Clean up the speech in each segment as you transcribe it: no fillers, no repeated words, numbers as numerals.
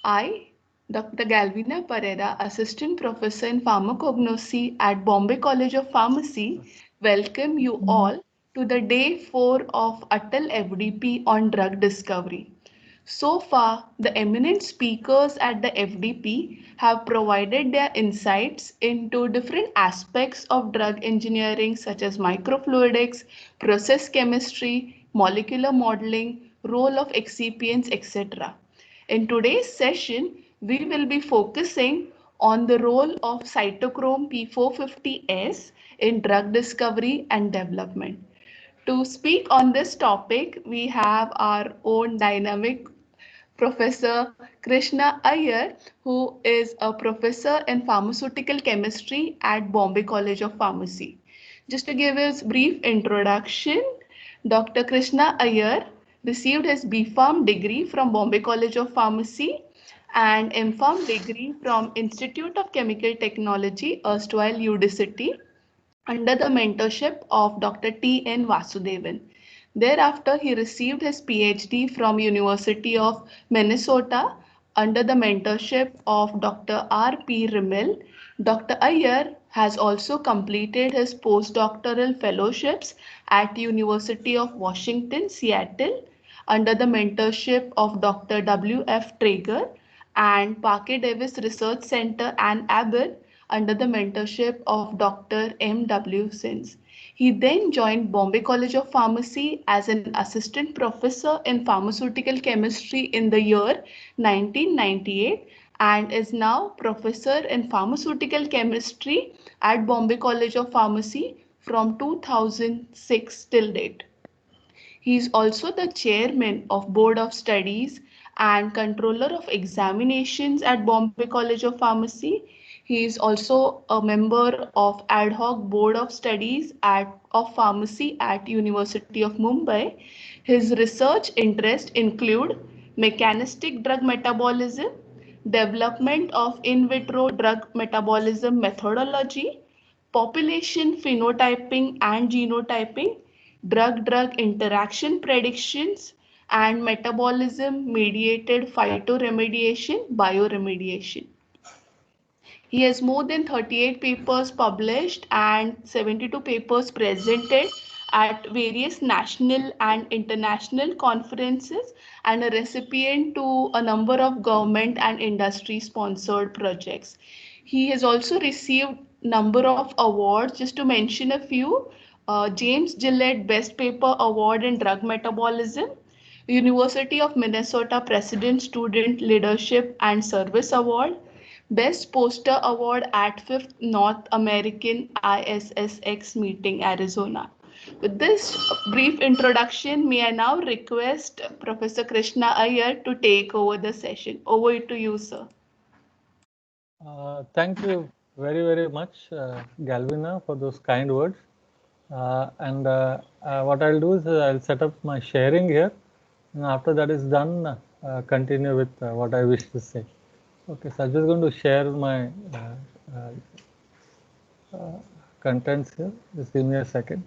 I, Dr. Galvina Pereira, Assistant Professor in Pharmacognosy at Bombay College of Pharmacy, welcome you all to the day 4 of Atal FDP on drug discovery. So far, the eminent speakers at the FDP have provided their insights into different aspects of drug engineering such as microfluidics, process chemistry, molecular modeling, role of excipients, etc. In today's session, we will be focusing on the role of cytochrome P450S in drug discovery and development. To speak on this topic, we have our own dynamic Professor Krishna Iyer, who is a professor in pharmaceutical chemistry at Bombay College of Pharmacy. Just to give his brief introduction, Dr. Krishna Iyer received his B.Pharm degree from Bombay College of Pharmacy and M.Pharm degree from Institute of Chemical Technology, erstwhile UDCity, under the mentorship of Dr. T.N. Vasudevan. Thereafter, he received his PhD from University of Minnesota under the mentorship of Dr. R.P. Rimmel. Dr. Iyer has also completed his postdoctoral fellowships at University of Washington, Seattle under the mentorship of Dr. W.F. Traeger and Parker Davis Research Center Ann Abbott under the mentorship of Dr. M.W. Sins. He then joined Bombay College of Pharmacy as an assistant professor in pharmaceutical chemistry in the year 1998 and is now professor in pharmaceutical chemistry at Bombay College of Pharmacy from 2006 till date. He is also the chairman of Board of Studies and controller of examinations at Bombay College of Pharmacy. He is also a member of ad hoc Board of Studies of Pharmacy at University of Mumbai. His research interests include mechanistic drug metabolism, development of in vitro drug metabolism methodology, population phenotyping and genotyping, drug-drug interaction predictions, and metabolism mediated phytoremediation, bioremediation. He has more than 38 papers published and 72 papers presented at various national and international conferences and a recipient to a number of government and industry sponsored projects. He has also received number of awards, just to mention a few. James Gillette Best Paper Award in Drug Metabolism, University of Minnesota President Student Leadership and Service Award, Best Poster Award at 5th North American ISSX meeting, Arizona. With this brief introduction, may I now request Professor Krishna Iyer to take over the session. Over to you, sir. Thank you very, very much, Galvina, for those kind words. What I'll do is I'll set up my sharing here, and after that is done, continue with what I wish to say. Okay, so I'm just going to share my contents here. Just give me a second.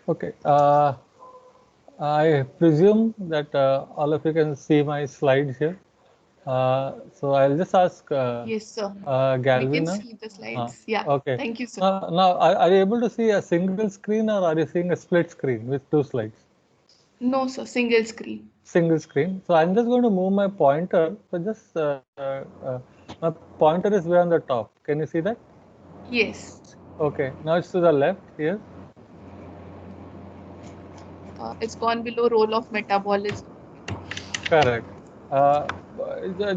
Okay, I presume that all of you can see my slides here. So I'll just ask Yes, sir. Galvina. We can see the slides. Yeah. Okay. Thank you, sir. Now, are you able to see a single screen or are you seeing a split screen with two slides? No, sir. Single screen. Single screen. So I'm just going to move my pointer. So just my pointer is way on the top. Can you see that? Yes. Okay. Now it's to the left here. It's gone below role of metabolism. Correct. Uh,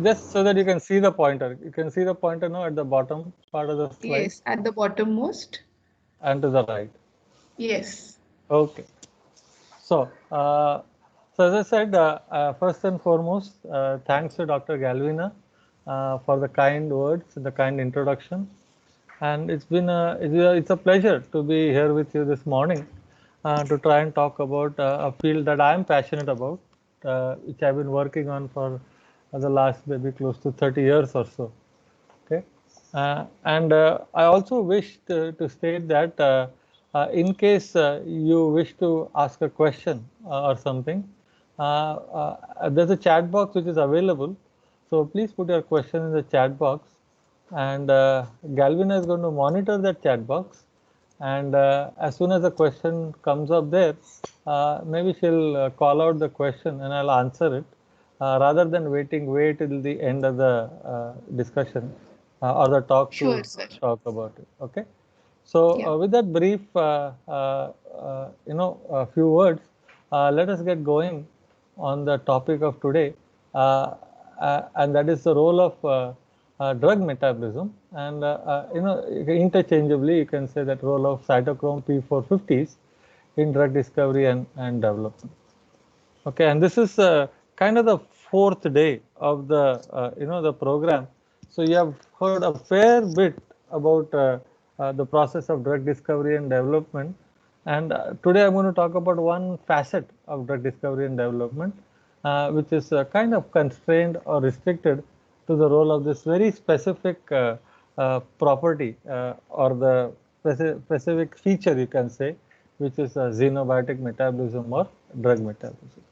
just so that you can see the pointer. You can see the pointer now at the bottom part of the slide Yes, at the bottommost. and to the right. Yes. Okay. So, as I said, first and foremost, thanks to Dr. Galvina for the kind words, the kind introduction, and it's a pleasure to be here with you this morning to try and talk about a field that I am passionate about, which I've been working on for the last maybe close to 30 years or so. Okay, and I also wish to state that in case you wish to ask a question or something, there's a chat box which is available. So please put your question in the chat box, and Galvina is going to monitor that chat box. And as soon as a question comes up there, maybe she'll call out the question and I'll answer it rather than waiting way till the end of the discussion or the talk Sure, to sir. talk about it. Okay. So Yeah. with that brief, a few words, let us get going on the topic of today, and that is the role of drug metabolism. And interchangeably, you can say that role of cytochrome P450s in drug discovery and development. Okay, and this is kind of the fourth day of the the program. So you have heard a fair bit about the process of drug discovery and development. And today I'm going to talk about one facet of drug discovery and development, which is kind of constrained or restricted to the role of this very specific property or the specific feature, you can say, which is xenobiotic metabolism or drug metabolism.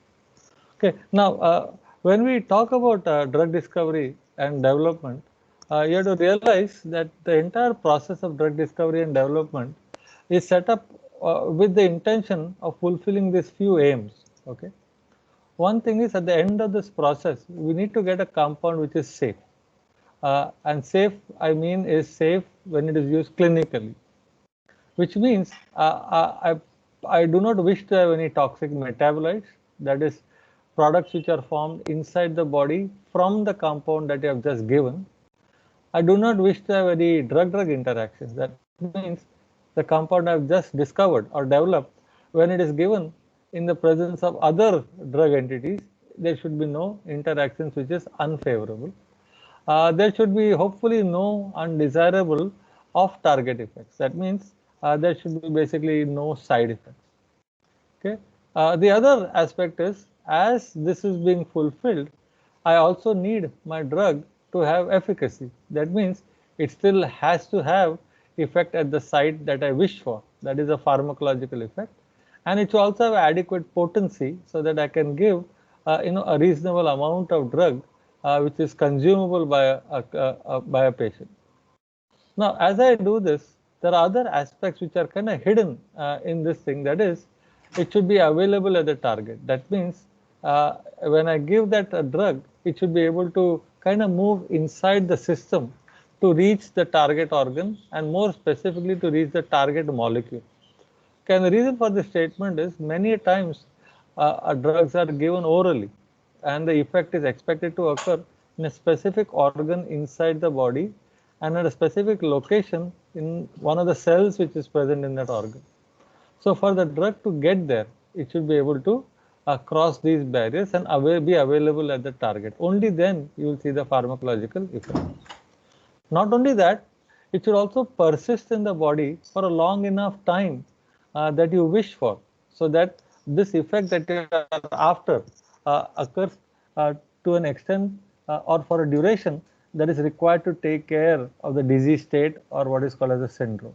Okay, now when we talk about drug discovery and development, you have to realize that the entire process of drug discovery and development is set up with the intention of fulfilling these few aims. Okay, one thing is at the end of this process, we need to get a compound which is safe. And safe, I mean, is safe when it is used clinically, which means I do not wish to have any toxic metabolites, that is, products which are formed inside the body from the compound that you have just given. I do not wish to have any drug-drug interactions. That means the compound I have just discovered or developed, when it is given in the presence of other drug entities, there should be no interactions which is unfavorable. There should be hopefully no undesirable off-target effects. That means there should be basically no side effects. Okay. The other aspect is, as this is being fulfilled, I also need my drug to have efficacy. That means it still has to have effect at the site that I wish for. That is a pharmacological effect, and it should also have adequate potency so that I can give a reasonable amount of drug which is consumable by a patient. Now, as I do this, there are other aspects which are kind of hidden in this thing. That is, it should be available at the target. That means when I give that drug, it should be able to kind of move inside the system to reach the target organ and more specifically to reach the target molecule. Okay, and the reason for this statement is many times drugs are given orally and the effect is expected to occur in a specific organ inside the body and at a specific location in one of the cells which is present in that organ. So for the drug to get there, it should be able to cross these barriers and be available at the target. Only then you will see the pharmacological effect. Not only that, it should also persist in the body for a long enough time that you wish for, so that this effect that you are after occurs to an extent or for a duration that is required to take care of the disease state or what is called as a syndrome.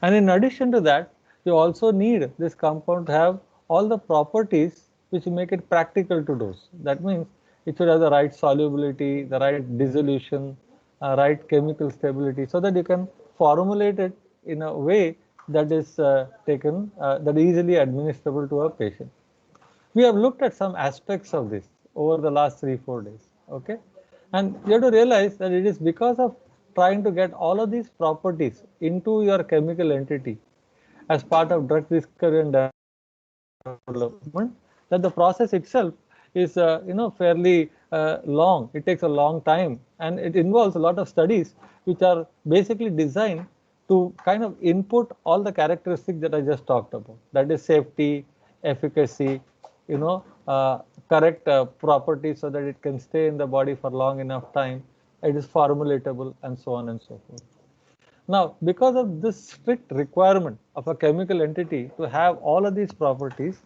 And in addition to that, you also need this compound to have all the properties which make it practical to dose. That means it should have the right solubility, the right dissolution, right chemical stability, so that you can formulate it in a way that is that is easily administrable to a patient. We have looked at some aspects of this over the last 3-4 days. Okay, and you have to realize that it is because of trying to get all of these properties into your chemical entity as part of drug discovery and development that the process itself is is fairly long. It takes a long time, and it involves a lot of studies which are basically designed to kind of input all the characteristics that I just talked about. That is safety, efficacy, you know, correct properties so that it can stay in the body for long enough time. It is formulatable, and so on and so forth. Now, because of this strict requirement of a chemical entity to have all of these properties,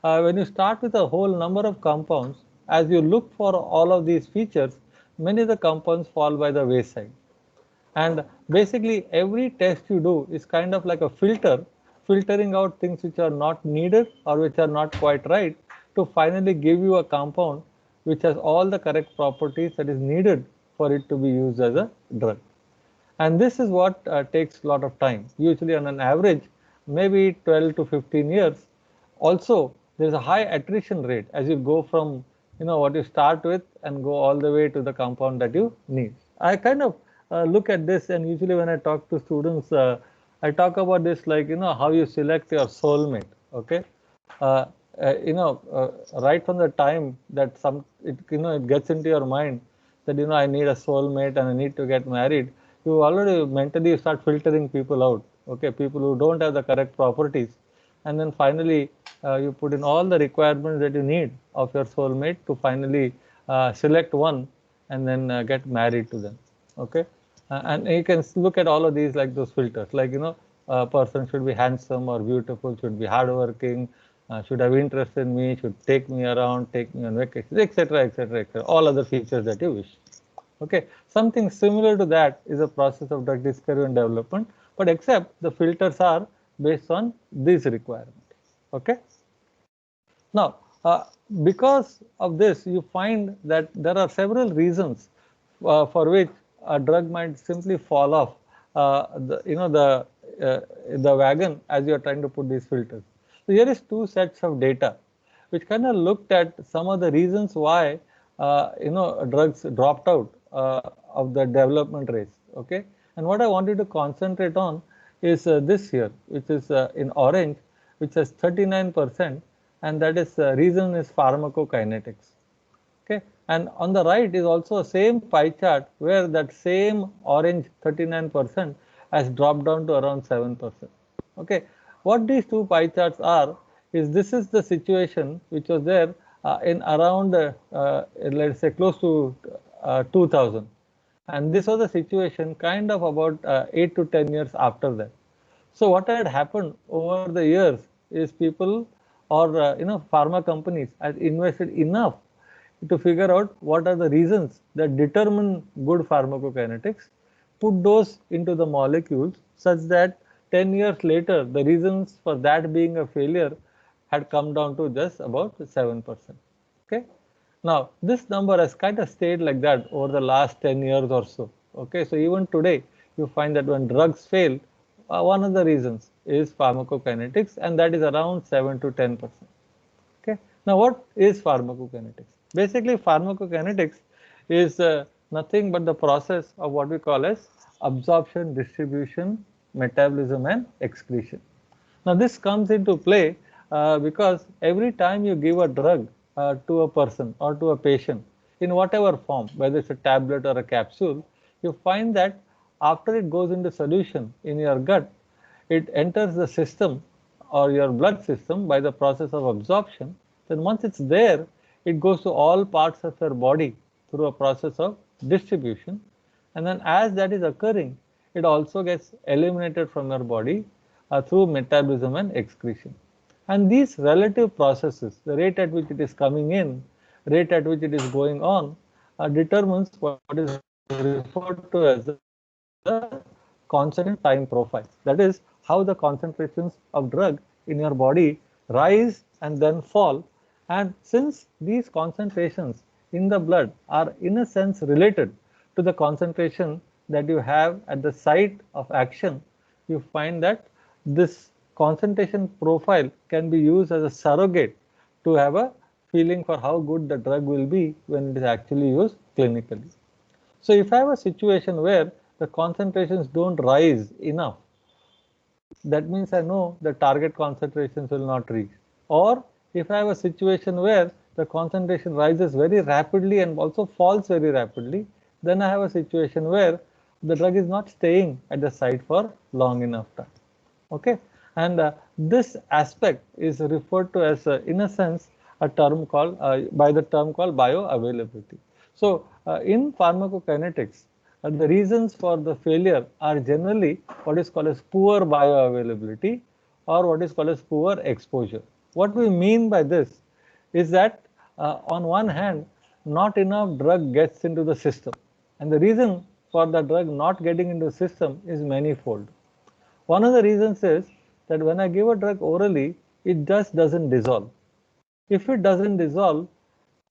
when you start with a whole number of compounds, as you look for all of these features, many of the compounds fall by the wayside. And basically, every test you do is kind of like a filter, filtering out things which are not needed or which are not quite right to finally give you a compound which has all the correct properties that is needed for it to be used as a drug. And this is what takes a lot of time, usually on an average, maybe 12 to 15 years. Also, there's a high attrition rate as you go from what you start with and go all the way to the compound that you need. I kind of look at this, and usually when I talk to students, I talk about this like how you select your soulmate. Okay, uh, right from the time that it gets into your mind that I need a soulmate and I need to get married, you already mentally start filtering people out. Okay, people who don't have the correct properties, and then finally you put in all the requirements that you need of your soulmate to finally select one and then get married to them. Okay, and you can look at all of these like those filters, like a person should be handsome or beautiful, should be hardworking, should have interest in me, should take me around, take me on vacation, etc., etc., etc. All other features that you wish. Okay, something similar to that is a process of drug discovery and development, but except the filters are based on these requirements. Okay. Now, because of this, you find that there are several reasons for which a drug might simply fall off the wagon as you are trying to put these filters. So here is two sets of data which kind of looked at some of the reasons why drugs dropped out of the development race. Okay, and what I wanted to concentrate on is this here, which is in orange, which has 39%, and that is reason is pharmacokinetics. Okay, and on the right is also a same pie chart where that same orange 39% has dropped down to around 7%. Okay, what these two pie charts are is this is the situation which was there in around let's say close to 2000, and this was the situation kind of about 8 to 10 years after that. So what had happened over the years is people or pharma companies had invested enough to figure out what are the reasons that determine good pharmacokinetics, put those into the molecules such that 10 years later the reasons for that being a failure had come down to just about 7%. Okay. Now, this number has kind of stayed like that over the last 10 years or so. Okay, so even today, you find that when drugs fail, one of the reasons is pharmacokinetics, and that is around 7 to 10%. Okay, now what is pharmacokinetics? Basically, pharmacokinetics is nothing but the process of what we call as absorption, distribution, metabolism, and excretion. Now, this comes into play because every time you give a drug to a person or to a patient in whatever form, whether it's a tablet or a capsule, you find that after it goes into solution in your gut, it enters the system or your blood system by the process of absorption. Then once it's there, it goes to all parts of your body through a process of distribution. And then as that is occurring, it also gets eliminated from your body through metabolism and excretion. And these relative processes, the rate at which it is coming in, rate at which it is going on, determines what is referred to as the concentration time profile. That is how the concentrations of drug in your body rise and then fall. And since these concentrations in the blood are in a sense related to the concentration that you have at the site of action, you find that this concentration profile can be used as a surrogate to have a feeling for how good the drug will be when it is actually used clinically. So if I have a situation where the concentrations don't rise enough, that means I know the target concentrations will not reach. Or if I have a situation where the concentration rises very rapidly and also falls very rapidly, then I have a situation where the drug is not staying at the site for long enough time. Okay, and this aspect is referred to as, in a sense, a term called by the term called bioavailability. So, in pharmacokinetics, the reasons for the failure are generally what is called as poor bioavailability or what is called as poor exposure. What we mean by this is that on one hand, not enough drug gets into the system, and the reason for the drug not getting into the system is manifold. One of the reasons is that when I give a drug orally, it just doesn't dissolve. If it doesn't dissolve,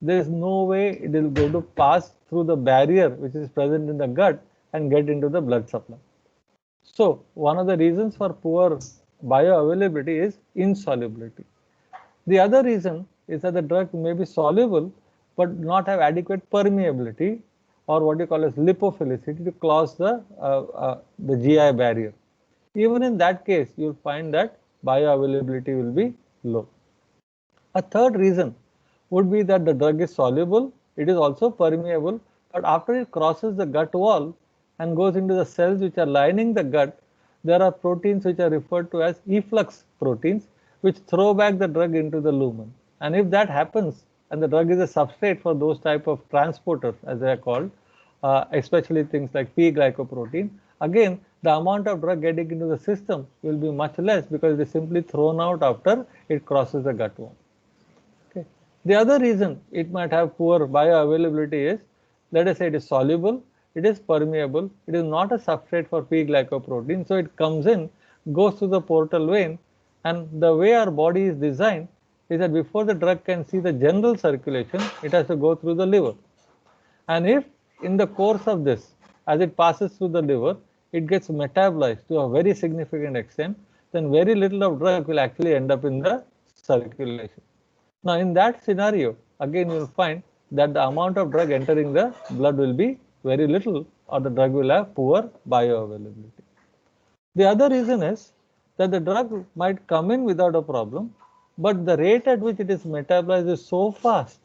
there is no way it is going to pass through the barrier which is present in the gut and get into the blood supply. So, one of the reasons for poor bioavailability is insolubility. The other reason is that the drug may be soluble but not have adequate permeability, or what you call as lipophilicity, to cross the GI barrier. Even in that case, you will find that bioavailability will be low. A third reason would be that the drug is soluble, it is also permeable, but after it crosses the gut wall and goes into the cells which are lining the gut, there are proteins which are referred to as efflux proteins, which throw back the drug into the lumen. And if that happens, and the drug is a substrate for those type of transporters, as they are called, especially things like P-glycoprotein, again, the amount of drug getting into the system will be much less because it is simply thrown out after it crosses the gut wall. Okay. The other reason it might have poor bioavailability is, let us say it is soluble, it is permeable, it is not a substrate for P-glycoprotein, so it comes in, goes through the portal vein, and the way our body is designed is that before the drug can see the general circulation, it has to go through the liver. And if in the course of this, as it passes through the liver, it gets metabolized to a very significant extent, then very little of drug will actually end up in the circulation. Now, in that scenario, again, you will find that the amount of drug entering the blood will be very little, or the drug will have poor bioavailability. The other reason is that the drug might come in without a problem, but the rate at which it is metabolized is so fast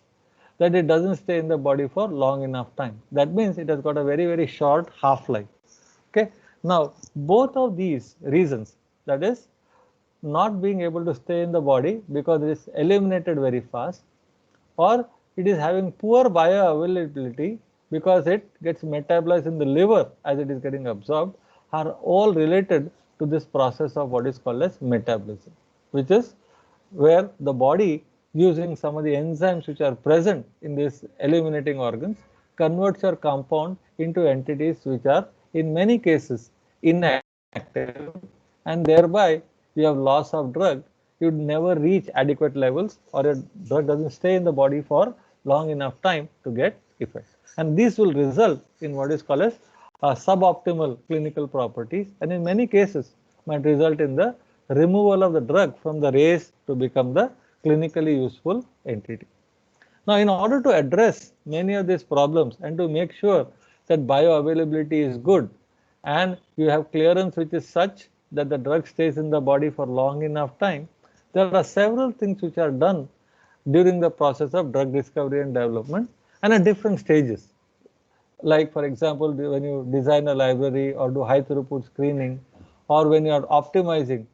that it doesn't stay in the body for long enough time. That means it has got a very, very short half-life. Okay. Now, both of these reasons, that is, not being able to stay in the body because it is eliminated very fast, or it is having poor bioavailability because it gets metabolized in the liver as it is getting absorbed, are all related to this process of what is called as metabolism, which is where the body, using some of the enzymes which are present in these eliminating organs, converts your compound into entities which are in many cases inactive, and thereby you have loss of drug. You would never reach adequate levels, or your drug doesn't stay in the body for long enough time to get effect. And this will result in what is called as suboptimal clinical properties, and in many cases might result in the removal of the drug from the race to become the clinically useful entity. Now, in order to address many of these problems and to make sure that bioavailability is good and you have clearance which is such that the drug stays in the body for long enough time, there are several things which are done during the process of drug discovery and development and at different stages. Like, for example, when you design a library or do high throughput screening, or when you are optimizing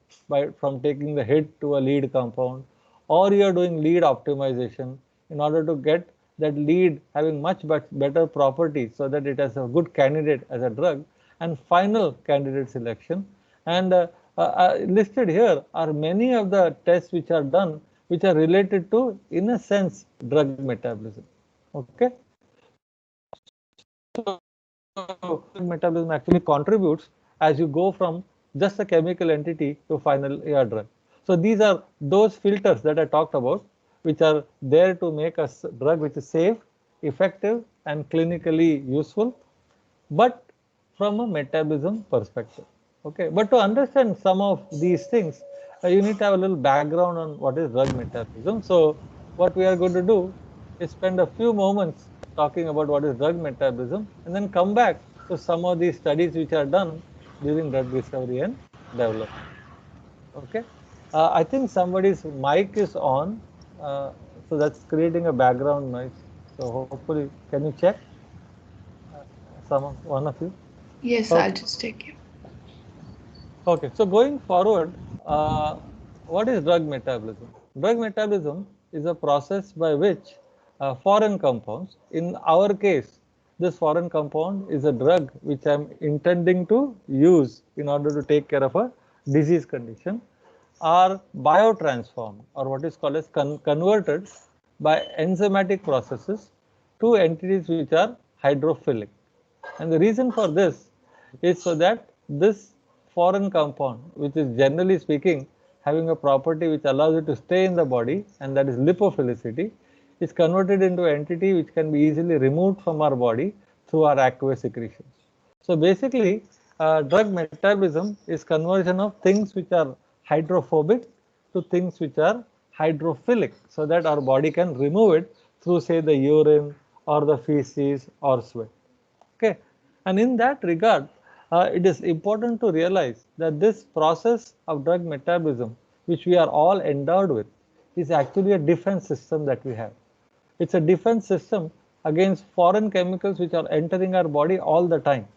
from taking the hit to a lead compound, or you are doing lead optimization in order to get that lead having much better properties so that it has a good candidate as a drug, and final candidate selection. And listed here are many of the tests which are done which are related to, in a sense, drug metabolism. Okay. So metabolism actually contributes as you go from just a chemical entity to final drug. So these are those filters that I talked about, which are there to make a drug which is safe, effective, and clinically useful, but from a metabolism perspective. Okay, but to understand some of these things, you need to have a little background on what is drug metabolism. So what we are going to do is spend a few moments talking about what is drug metabolism, and then come back to some of these studies which are done during drug discovery and development. Okay, I think somebody's mic is on. So that's creating a background noise. So hopefully, can you check one of you? Yes, I'll Okay. just take you. Okay. So going forward, uh, what is drug metabolism? Drug metabolism is a process by which foreign compounds, in our case, this foreign compound is a drug which I am intending to use in order to take care of a disease condition, are biotransformed or what is called as converted by enzymatic processes to entities which are hydrophilic. And the reason for this is so that this foreign compound, which is generally speaking having a property which allows it to stay in the body, and that is lipophilicity, is converted into an entity which can be easily removed from our body through our aqueous secretions. So basically, drug metabolism is conversion of things which are hydrophobic to things which are hydrophilic, so that our body can remove it through, say, the urine or the feces or sweat. Okay, and in that regard, it is important to realize that this process of drug metabolism, which we are all endowed with, is actually a defense system that we have. It's a defense system against foreign chemicals which are entering our body all the time.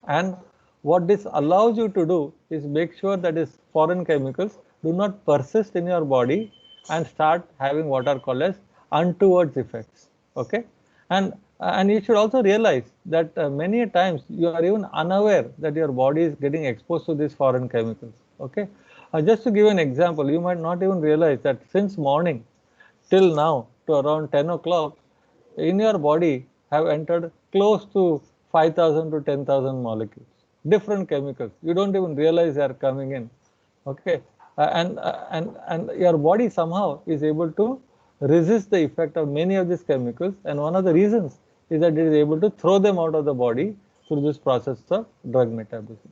And what this allows you to do is make sure that these foreign chemicals do not persist in your body and start having what are called as untoward effects. Okay, and you should also realize that many times you are even unaware that your body is getting exposed to these foreign chemicals. Okay, just to give an example, you might not even realize that since morning till now to around 10 o'clock, in your body have entered close to 5,000 to 10,000 molecules, different chemicals. You don't even realize they are coming in. Okay, and your body somehow is able to resist the effect of many of these chemicals, and one of the reasons is that it is able to throw them out of the body through this process of drug metabolism.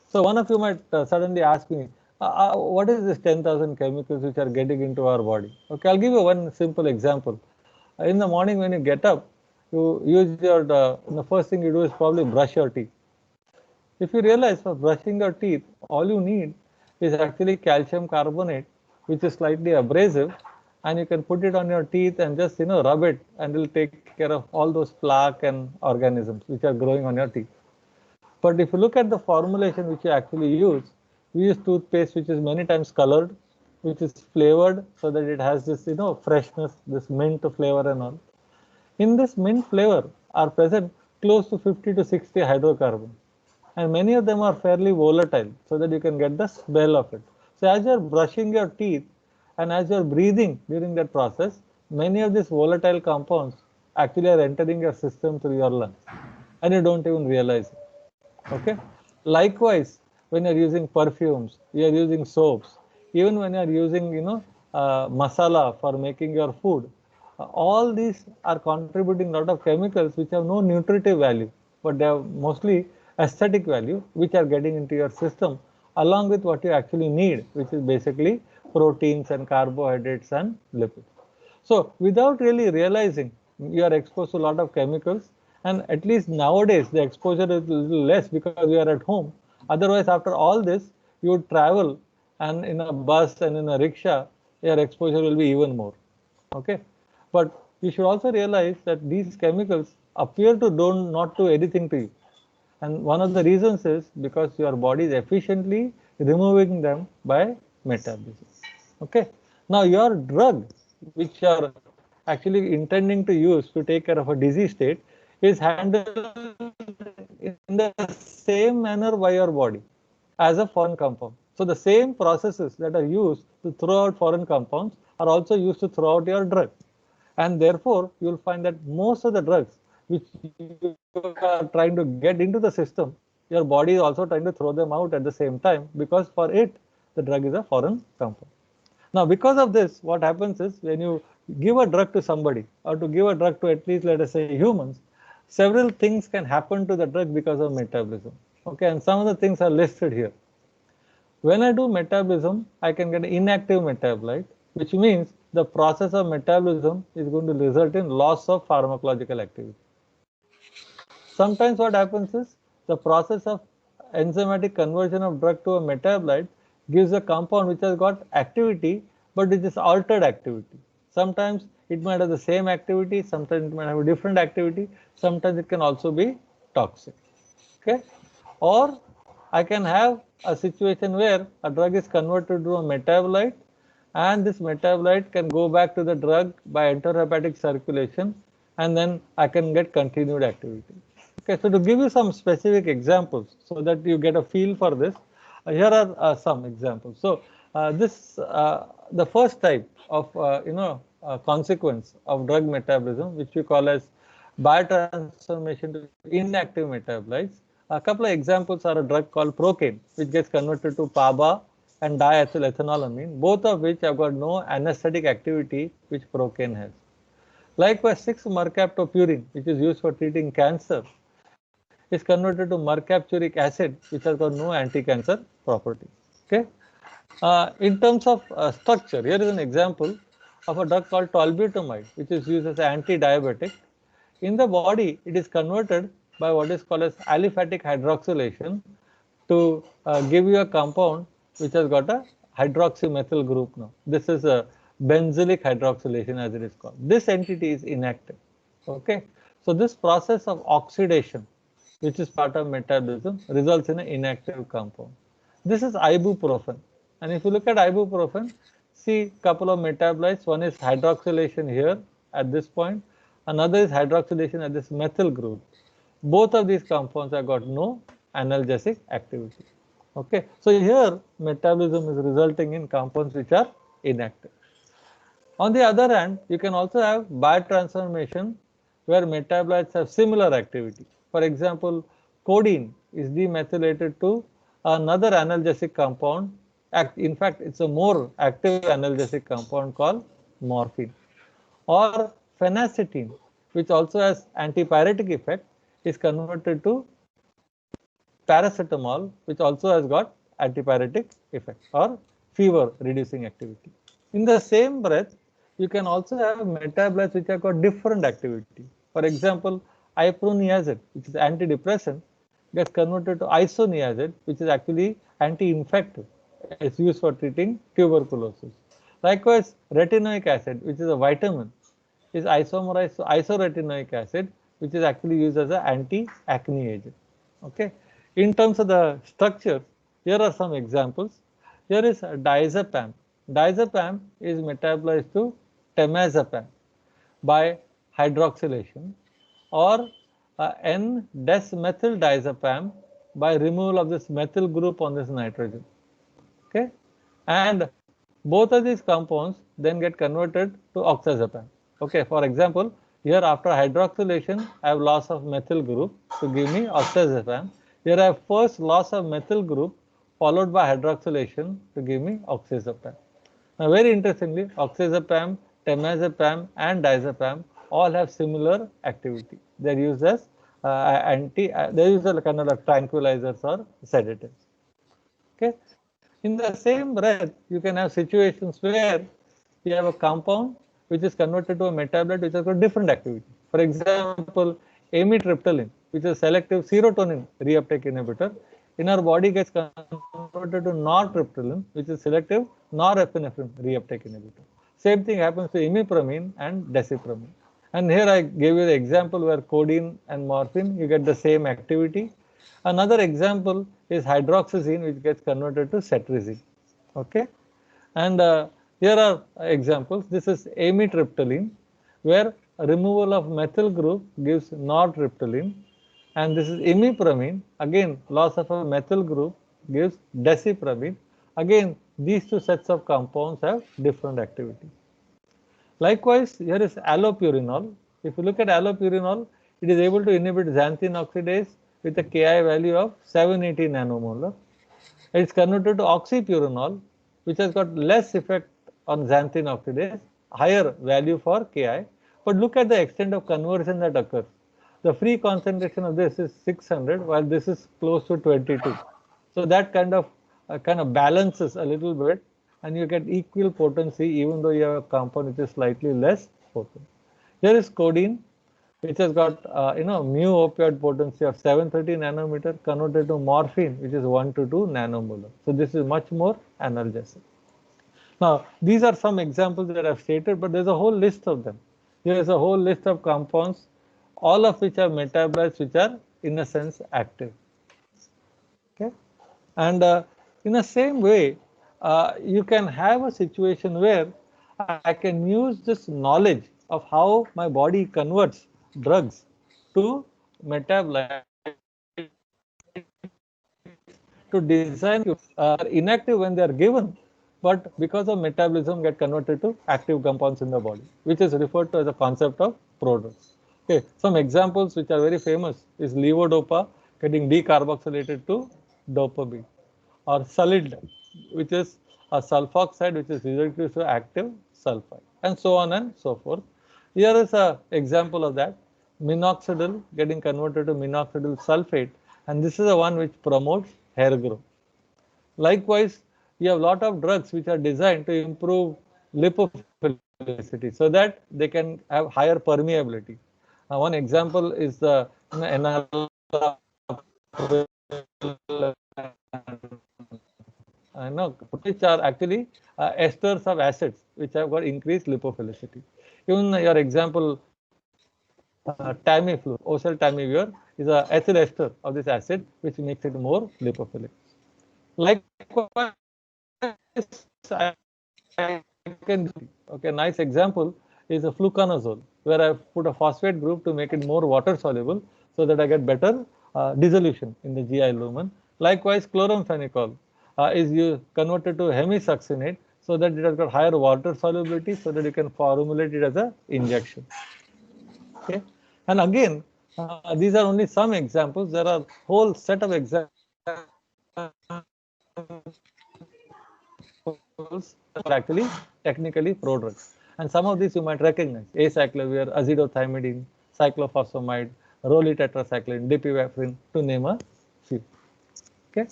So one of you might suddenly ask me, what is this 10,000 chemicals which are getting into our body? Okay, I'll give you one simple example. In the morning when you get up, you use your, the first thing you do is probably brush your teeth. If you realize for brushing your teeth, all you need is actually calcium carbonate, which is slightly abrasive, and you can put it on your teeth and just rub it, and it will take care of all those plaque and organisms which are growing on your teeth. But if you look at the formulation which you actually use, we use toothpaste which is many times colored, which is flavored so that it has this freshness, this mint flavor and all. In this mint flavor are present close to 50 to 60 hydrocarbons, and many of them are fairly volatile so that you can get the smell of it. So as you are brushing your teeth and as you are breathing during that process, many of these volatile compounds actually are entering your system through your lungs, and you don't even realize it. Okay, likewise, when you're using perfumes, you're using soaps, even when you're using masala for making your food, all these are contributing a lot of chemicals which have no nutritive value, but they have mostly aesthetic value, which are getting into your system along with what you actually need, which is basically proteins and carbohydrates and lipids. So without really realizing, you are exposed to a lot of chemicals, and at least nowadays the exposure is a little less because we are at home. Otherwise, after all this, you would travel, and in a bus and in a rickshaw, your exposure will be even more. Okay, but you should also realize that these chemicals appear to not do anything to you, and one of the reasons is because your body is efficiently removing them by metabolism. Okay, now your drug which you are actually intending to use to take care of a disease state is handled in the same manner by your body as a foreign compound. So the same processes that are used to throw out foreign compounds are also used to throw out your drug, and therefore you will find that most of the drugs which you are trying to get into the system, your body is also trying to throw them out at the same time, because for it the drug is a foreign compound. Now because of this, what happens is when you give a drug to somebody, or to give a drug to at least let us say humans, several things can happen to the drug because of metabolism. Okay, and some of the things are listed here. When I do metabolism, I can get an inactive metabolite, which means the process of metabolism is going to result in loss of pharmacological activity. Sometimes what happens is the process of enzymatic conversion of drug to a metabolite gives a compound which has got activity, but it is altered activity. Sometimes it might have the same activity, sometimes it might have a different activity, sometimes it can also be toxic. Okay, or I can have a situation where a drug is converted to a metabolite, and this metabolite can go back to the drug by enterohepatic circulation, and then I can get continued activity. Okay, so to give you some specific examples so that you get a feel for this, here are some examples. So this the first type of consequence of drug metabolism, which we call as biotransformation to inactive metabolites. A couple of examples are a drug called Procaine, which gets converted to PABA and diethylethanolamine, both of which have got no anesthetic activity which Procaine has. Likewise, 6-mercaptopurine, which is used for treating cancer, is converted to mercapturic acid, which has got no anti-cancer property. Okay. In terms of structure, here is an example of a drug called tolbutamide, which is used as an anti-diabetic. In the body, it is converted by what is called as aliphatic hydroxylation to give you a compound which has got a hydroxymethyl group now. This is a benzylic hydroxylation as it is called. This entity is inactive. Okay. So this process of oxidation, which is part of metabolism, results in an inactive compound. This is ibuprofen. And if you look at ibuprofen, see couple of metabolites. One is hydroxylation here at this point. Another is hydroxylation at this methyl group. Both of these compounds have got no analgesic activity. Okay. So here metabolism is resulting in compounds which are inactive. On the other hand, you can also have biotransformation where metabolites have similar activity. For example, codeine is demethylated to another analgesic compound. In fact, it's a more active analgesic compound called morphine. Or phenacetin, which also has antipyretic effect, is converted to paracetamol, which also has got antipyretic effect or fever reducing activity. In the same breath, you can also have metabolites which have got different activity. For example, iproniazid, which is antidepressant, gets converted to isoniazid, which is actually anti-infective. It's used for treating tuberculosis. Likewise, retinoic acid, which is a vitamin, is isomerized to isoretinoic acid, which is actually used as an anti-acne agent. Okay. In terms of the structure, here are some examples. Here is diazepam. Diazepam is metabolized to temazepam by hydroxylation, or N-desmethyldiazepam by removal of this methyl group on this nitrogen. Okay, and both of these compounds then get converted to oxazepam. Okay, for example, here after hydroxylation, I have loss of methyl group to give me oxazepam. Here I have first loss of methyl group followed by hydroxylation to give me oxazepam. Now, very interestingly, oxazepam, temazepam, and diazepam all have similar activity. They are used as they use as kind of like tranquilizers or sedatives. Okay. In the same breath, you can have situations where you have a compound which is converted to a metabolite which has got different activity. For example, amitriptyline, which is a selective serotonin reuptake inhibitor, in our body gets converted to nortriptyline, which is selective norepinephrine reuptake inhibitor. Same thing happens to imipramine and desipramine. And here I gave you the example where codeine and morphine, you get the same activity. Another example is hydroxyzine, which gets converted to cetirizine. Okay, and here are examples. This is amitriptyline, where removal of methyl group gives nortriptyline, and this is imipramine. Again, loss of a methyl group gives desipramine. Again, these two sets of compounds have different activity. Likewise, here is allopurinol. If you look at allopurinol, it is able to inhibit xanthine oxidase with a Ki value of 780 nanomolar. It is converted to oxypurinol, which has got less effect on xanthine oxidase, higher value for Ki. But look at the extent of conversion that occurs. The free concentration of this is 600, while this is close to 22. So that kind of balances a little bit, and you get equal potency even though you have a compound which is slightly less potent. Here is codeine, which has got mu opioid potency of 730 nanometer converted to morphine, which is 1 to 2 nanomolar. So this is much more analgesic. Now, these are some examples that I've stated, but there's a whole list of them. There is a whole list of compounds, all of which are metabolites, which are in a sense active. Okay, and in the same way, you can have a situation where I can use this knowledge of how my body converts drugs to metabolites to design are inactive when they are given, but because of metabolism get converted to active compounds in the body, which is referred to as a concept of prodrugs. Okay, some examples which are very famous is levodopa getting decarboxylated to dopamine, or Salid, which is a sulfoxide which is reduced to active sulfide, and so on and so forth. Here is an example of that. Minoxidil getting converted to minoxidil sulfate, and this is the one which promotes hair growth. Likewise, you have a lot of drugs which are designed to improve lipophilicity so that they can have higher permeability. One example is the which are actually esters of acids which have got increased lipophilicity. Even your example, Tamiflu, ocel tamivir, is a acid ester of this acid which makes it more lipophilic. Likewise, I can okay, nice example is a fluconazole, where I put a phosphate group to make it more water soluble, so that I get better dissolution in the GI lumen. Likewise, chloramphenicol is converted to hemisuccinate, so that it has got higher water solubility, so that you can formulate it as an injection. Okay, and again, these are only some examples. There are whole set of examples actually technically prodrugs. And some of these you might recognize: acyclovir, azithromycin, cyclophosphamide, rolitetracycline, dipivefrin, to name a few. Okay.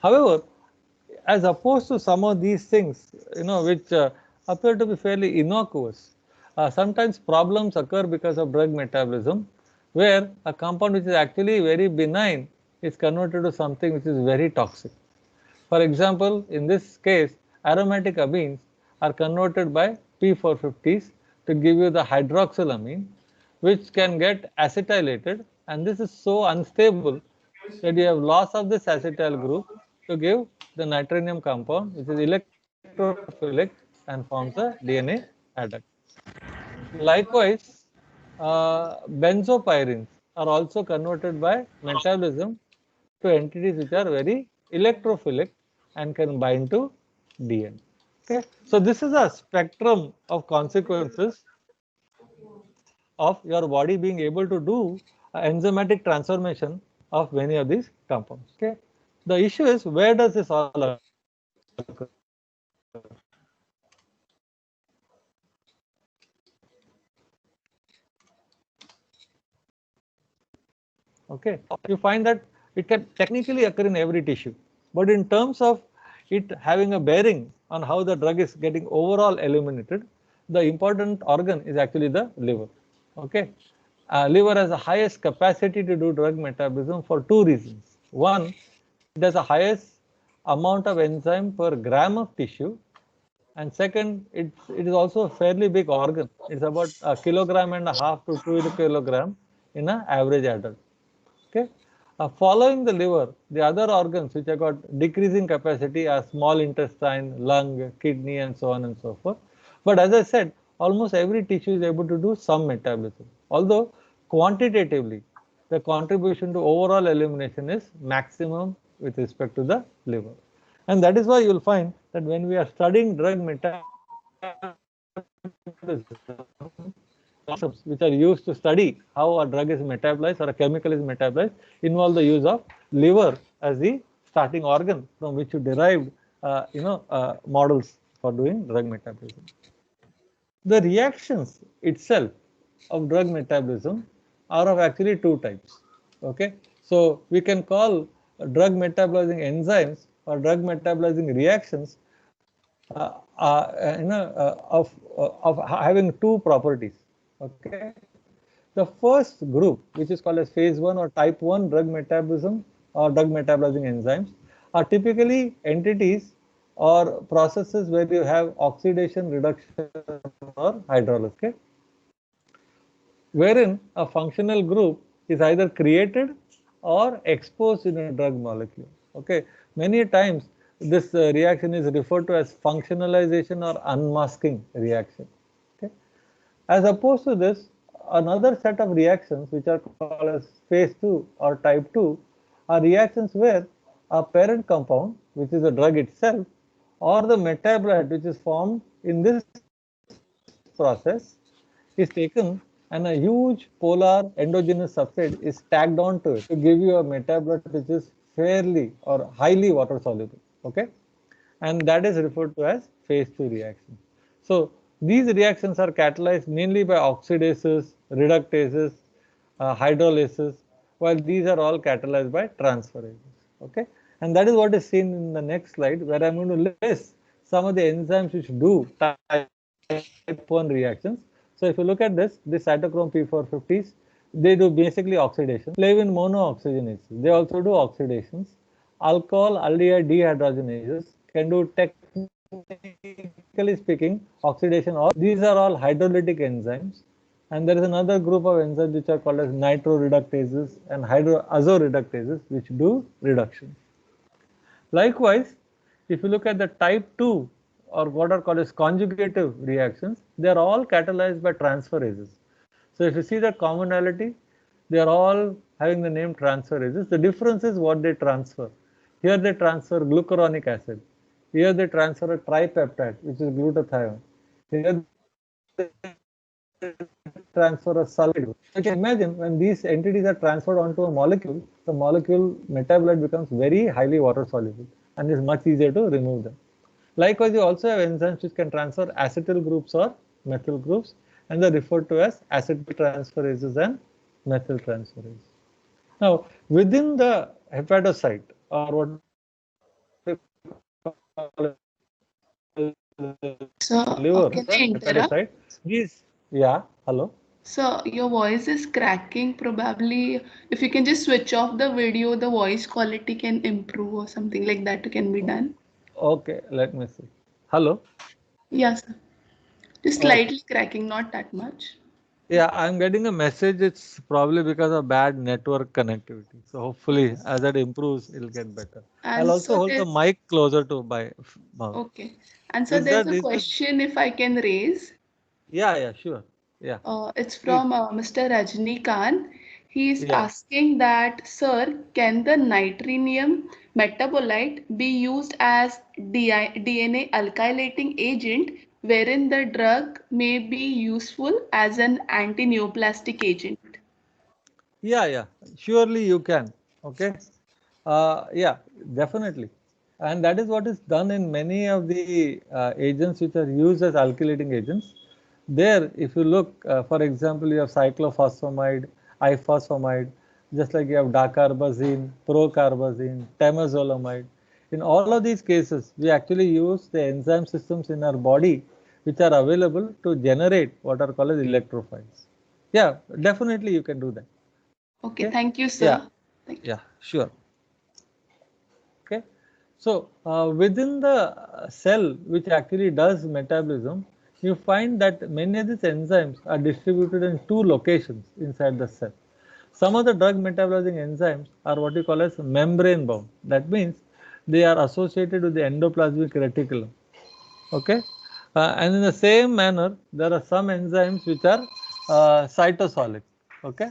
However, as opposed to some of these things, which appear to be fairly innocuous, sometimes problems occur because of drug metabolism, where a compound which is actually very benign is converted to something which is very toxic. For example, in this case, aromatic amines are converted by P450s to give you the hydroxylamine, which can get acetylated, and this is so unstable that you have loss of this acetyl group to give the nitronium compound, which is electrophilic and forms a DNA adduct. Likewise, benzopyrene are also converted by metabolism to entities which are very electrophilic and can bind to DNA. Okay, so this is a spectrum of consequences of your body being able to do enzymatic transformation of many of these compounds. Okay, the issue is, where does this all occur? Okay, you find that it can technically occur in every tissue, but in terms of it having a bearing on how the drug is getting overall eliminated, the important organ is actually the liver. Okay, liver has the highest capacity to do drug metabolism for two reasons. One, it has the highest amount of enzyme per gram of tissue, and second, it is also a fairly big organ. It's about 1.5 to 2 kilogram in an average adult. Okay, following the liver, the other organs which have got decreasing capacity are small intestine, lung, kidney, and so on and so forth. But as I said, almost every tissue is able to do some metabolism, although quantitatively the contribution to overall elimination is maximum with respect to the liver. And that is why you will find that when we are studying drug metabolism, concepts which are used to study how a drug is metabolized or a chemical is metabolized involve the use of liver as the starting organ from which you derived models for doing drug metabolism. The reactions itself of drug metabolism are of actually two types. Okay, so we can call drug metabolizing enzymes or drug metabolizing reactions of having two properties. Okay, the first group, which is called as phase 1 or type 1 drug metabolism or drug metabolizing enzymes, are typically entities or processes where you have oxidation, reduction, or hydrolysis. Okay? Wherein a functional group is either created or exposed in a drug molecule. Okay, many times this reaction is referred to as functionalization or unmasking reaction. Okay, as opposed to this, another set of reactions which are called as phase 2 or type 2 are reactions where a parent compound, which is the drug itself, or the metabolite which is formed in this process is taken and a huge polar endogenous substrate is tagged onto it to give you a metabolite which is fairly or highly water soluble. Okay, and that is referred to as phase 2 reaction. So these reactions are catalyzed mainly by oxidases, reductases, hydrolysis, while these are all catalyzed by transferases. Okay, and that is what is seen in the next slide, where I'm going to list some of the enzymes which do type 1 reactions. So if you look at this cytochrome P450s, they do basically oxidation. Flavin monooxygenases, they also do oxidations. Alcohol aldehyde dehydrogenases can do, technically speaking, oxidation. Or these are all hydrolytic enzymes. And there is another group of enzymes which are called as nitroreductases and hydroazoreductases, which do reduction. Likewise, if you look at the type 2 or what are called as conjugative reactions, they are all catalyzed by transferases. So if you see the commonality, they are all having the name transferases. The difference is what they transfer. Here they transfer glucuronic acid. Here they transfer a tripeptide, which is glutathione. Here they transfer a sulfide. You can imagine when these entities are transferred onto a molecule, the molecule metabolite becomes very highly water soluble and is much easier to remove them. Likewise, you also have enzymes which can transfer acetyl groups or methyl groups, and they are referred to as acetyl transferases and methyl transferases. Now, within the hepatocyte or what So, liver, can I interrupt? hepatocyte, these, yeah, hello. So, your voice is cracking. Probably, if you can just switch off the video, the voice quality can improve or something like that can be done. Okay, let me see. Hello. Yes, just Okay. slightly cracking, not that much. Yeah, I'm getting a message. It's probably because of bad network connectivity. So hopefully, as that improves, it'll get better. I'll And also so hold the there's mic closer to my mouth. okay. And so there's a Is that? question if I can raise. Yeah, yeah, sure. Yeah, It's please. from Mr. Rajni Khan. He is Yeah, asking that, sir, can the nitrinium metabolite be used as DNA alkylating agent, wherein the drug may be useful as an anti-neoplastic agent? yeah. Surely you can. Okay. Yeah, definitely. And that is what is done in many of the agents which are used as alkylating agents. There, if you look, for example, you have cyclophosphamide, ifosfamide, just like you have dacarbazine, procarbazine, temozolomide. In all of these cases, we actually use the enzyme systems in our body which are available to generate what are called as electrophiles. Yeah, definitely you can do that. Okay, Okay. thank you, Yeah, sir. Thank you. yeah, sure. Okay. So within the cell which actually does metabolism, you find that many of these enzymes are distributed in two locations inside the cell. Some of the drug metabolizing enzymes are what you call as membrane bound. That means they are associated with the endoplasmic reticulum. Okay. And in the same manner, there are some enzymes which are cytosolic. Okay.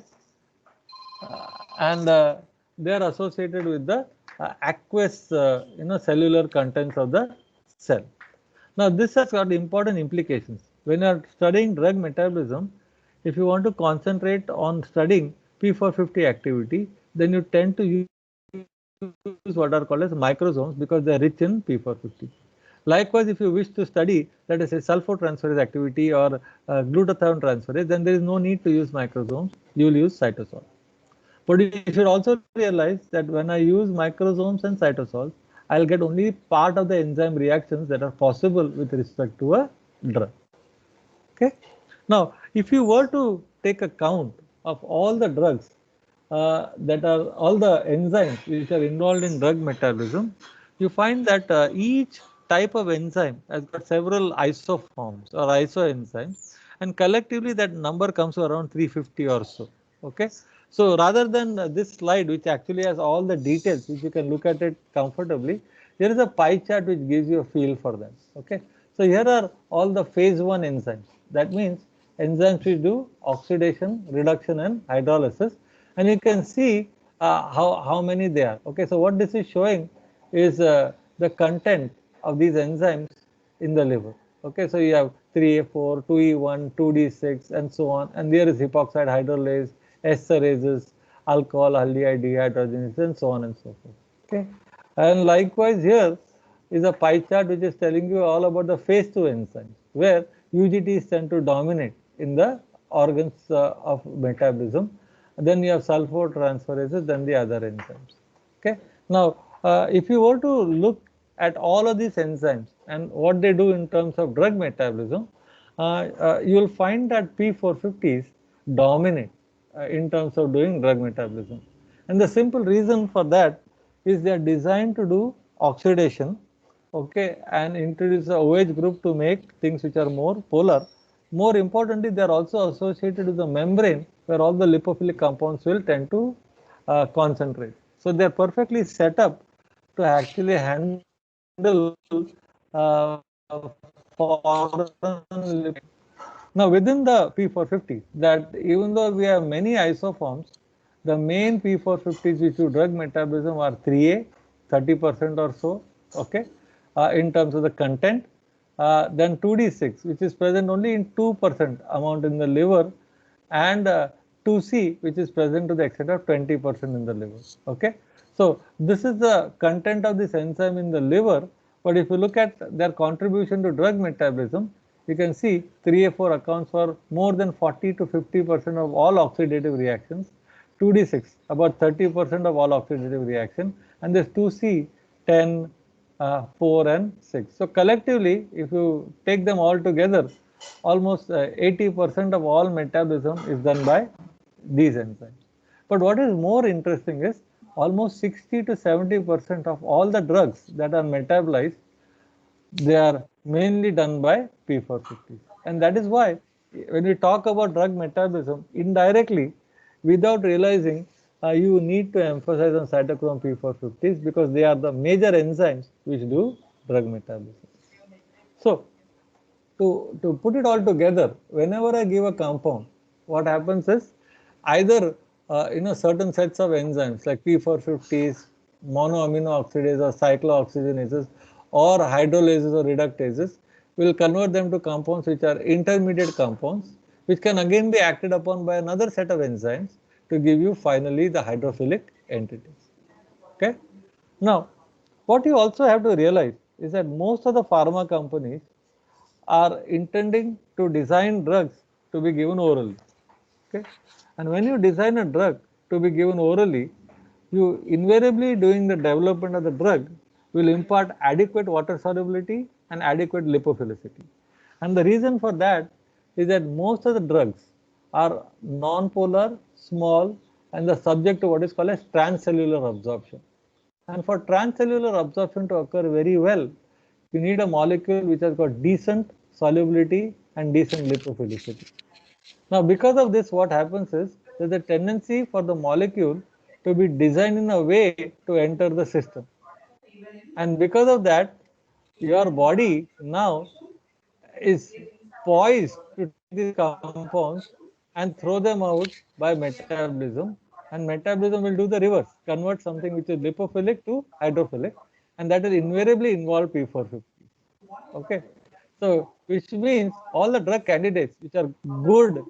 And they are associated with the aqueous cellular contents of the cell. Now this has got important implications. When you are studying drug metabolism, if you want to concentrate on studying P450 activity, then you tend to use what are called as microsomes because they are rich in P450. Likewise, if you wish to study, let us say, sulfotransferase activity or glutathione transferase, then there is no need to use microsomes. You will use cytosol. But you should also realize that when I use microsomes and cytosols, I'll get only part of the enzyme reactions that are possible with respect to a drug. Okay. Now, if you were to take a count of all the drugs that are all the enzymes which are involved in drug metabolism, you find that each type of enzyme has got several isoforms or isoenzymes, and collectively that number comes to around 350 or so. Okay. So rather than this slide, which actually has all the details, which you can look at it comfortably, there is a pie chart which gives you a feel for that. Okay. So here are all the phase 1 enzymes. That means enzymes which do oxidation, reduction, and hydrolysis, and you can see how many they are. Okay. So what this is showing is the content of these enzymes in the liver. Okay, so you have 3A4, 2E1, 2D6, and so on, and there is epoxide hydrolase, esterases, alcohol, aldehyde, dehydrogenase, and so on and so forth. Okay, and likewise here is a pie chart which is telling you all about the phase 2 enzymes, where UGTs tend to dominate in the organs of metabolism. Then you have sulfotransferases, then the other enzymes. Okay, now if you were to look at all of these enzymes and what they do in terms of drug metabolism, you will find that P450s dominate in terms of doing drug metabolism. And the simple reason for that is they are designed to do oxidation, okay, and introduce a OH group to make things which are more polar. More importantly, they are also associated with the membrane where all the lipophilic compounds will tend to concentrate. So they are perfectly set up to actually handle foreign lipid. Now within the P450, that even though we have many isoforms, the main P450s which do drug metabolism are 3A, 30% or so, okay, in terms of the content. Then 2D6, which is present only in 2% amount in the liver, and 2C, which is present to the extent of 20% in the liver. Okay, so this is the content of this enzyme in the liver. But if you look at their contribution to drug metabolism, you can see 3A4 accounts for more than 40 to 50% of all oxidative reactions, 2D6 about 30% of all oxidative reaction, and this 2C 10, 4 and 6. So collectively, if you take them all together, almost 80% of all metabolism is done by these enzymes. But what is more interesting is almost 60 to 70% of all the drugs that are metabolized, they are mainly done by P450. And that is why when we talk about drug metabolism, indirectly, without realizing, you need to emphasize on cytochrome P450s because they are the major enzymes which do drug metabolism. So, to put it all together, whenever I give a compound, what happens is either certain sets of enzymes like P450s, monoamino oxidase or cyclooxygenases, or hydrolases or reductases will convert them to compounds which are intermediate compounds, which can again be acted upon by another set of enzymes to give you finally the hydrophilic entities. Okay. Now, what you also have to realize is that most of the pharma companies are intending to design drugs to be given orally. Okay, and when you design a drug to be given orally, you invariably during the development of the drug will impart adequate water solubility and adequate lipophilicity. And the reason for that is that most of the drugs are non-polar, small, and the subject to what is called as transcellular absorption. And for transcellular absorption to occur very well, you need a molecule which has got decent solubility and decent lipophilicity. Now, because of this, what happens is there's a tendency for the molecule to be designed in a way to enter the system. And because of that, your body now is poised to take these compounds and throw them out by metabolism. And metabolism will do the reverse, convert something which is lipophilic to hydrophilic, and that will invariably involve P450. Okay, so which means all the drug candidates which are good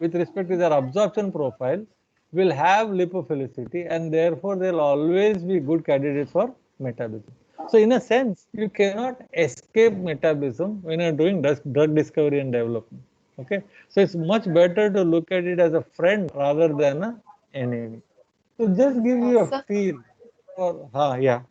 with respect to their absorption profile will have lipophilicity, and therefore they'll always be good candidates for metabolism. So in a sense, you cannot escape metabolism when you're doing drug discovery and development. Okay, so it's much better to look at it as a friend rather than an enemy. So just give you a feel for, yeah.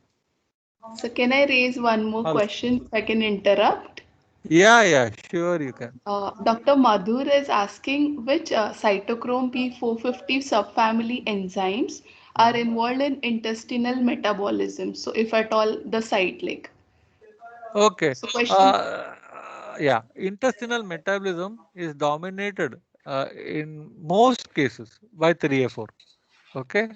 So can I raise one more Hello. question if I can interrupt? Yeah, sure you can. Dr. Madhur is asking which cytochrome P450 subfamily enzymes are involved in intestinal metabolism. So if at all the site like. Okay. So question. Yeah, intestinal metabolism is dominated in most cases by 3A4. Okay,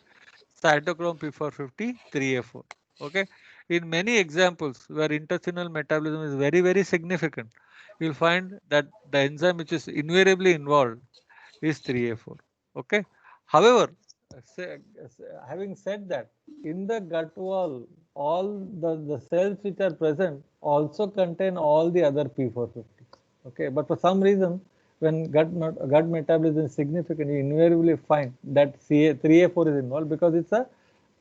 cytochrome P450, 3A4. Okay, in many examples where intestinal metabolism is very, very significant, you'll find that the enzyme which is invariably involved is 3A4. Okay, however, having said that, in the gut wall, all the cells which are present also contain all the other P450. Okay, but for some reason, when gut metabolism is significant, you invariably find that 3A4 is involved because it's a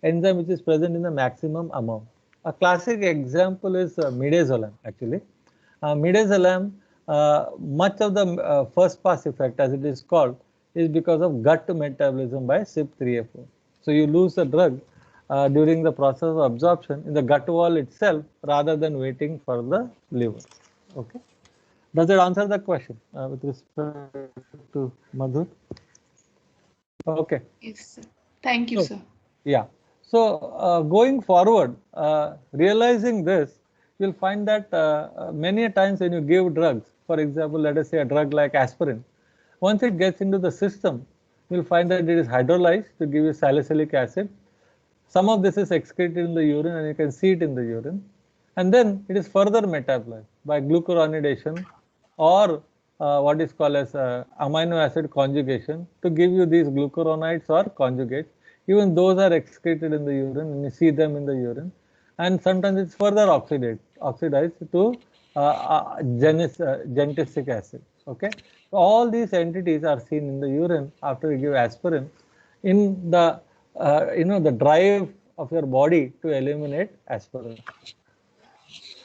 enzyme which is present in the maximum amount. A classic example is midazolam actually. Midazolam, much of the first pass effect, as it is called, is because of gut metabolism by CYP3A4. So you lose the drug during the process of absorption in the gut wall itself rather than waiting for the liver. Okay. Does that answer the question with respect to Madhur? Okay. Yes, sir. Thank you, So, sir. yeah. So going forward, realizing this, you'll find that many times when you give drugs, for example, let us say a drug like aspirin, once it gets into the system, you'll find that it is hydrolyzed to give you salicylic acid. Some of this is excreted in the urine and you can see it in the urine. And then it is further metabolized by glucuronidation or what is called as amino acid conjugation to give you these glucuronides or conjugates. Even those are excreted in the urine and you see them in the urine. And sometimes it's further oxidized to gentisic acid. Okay, so all these entities are seen in the urine after you give aspirin in the the drive of your body to eliminate aspirin.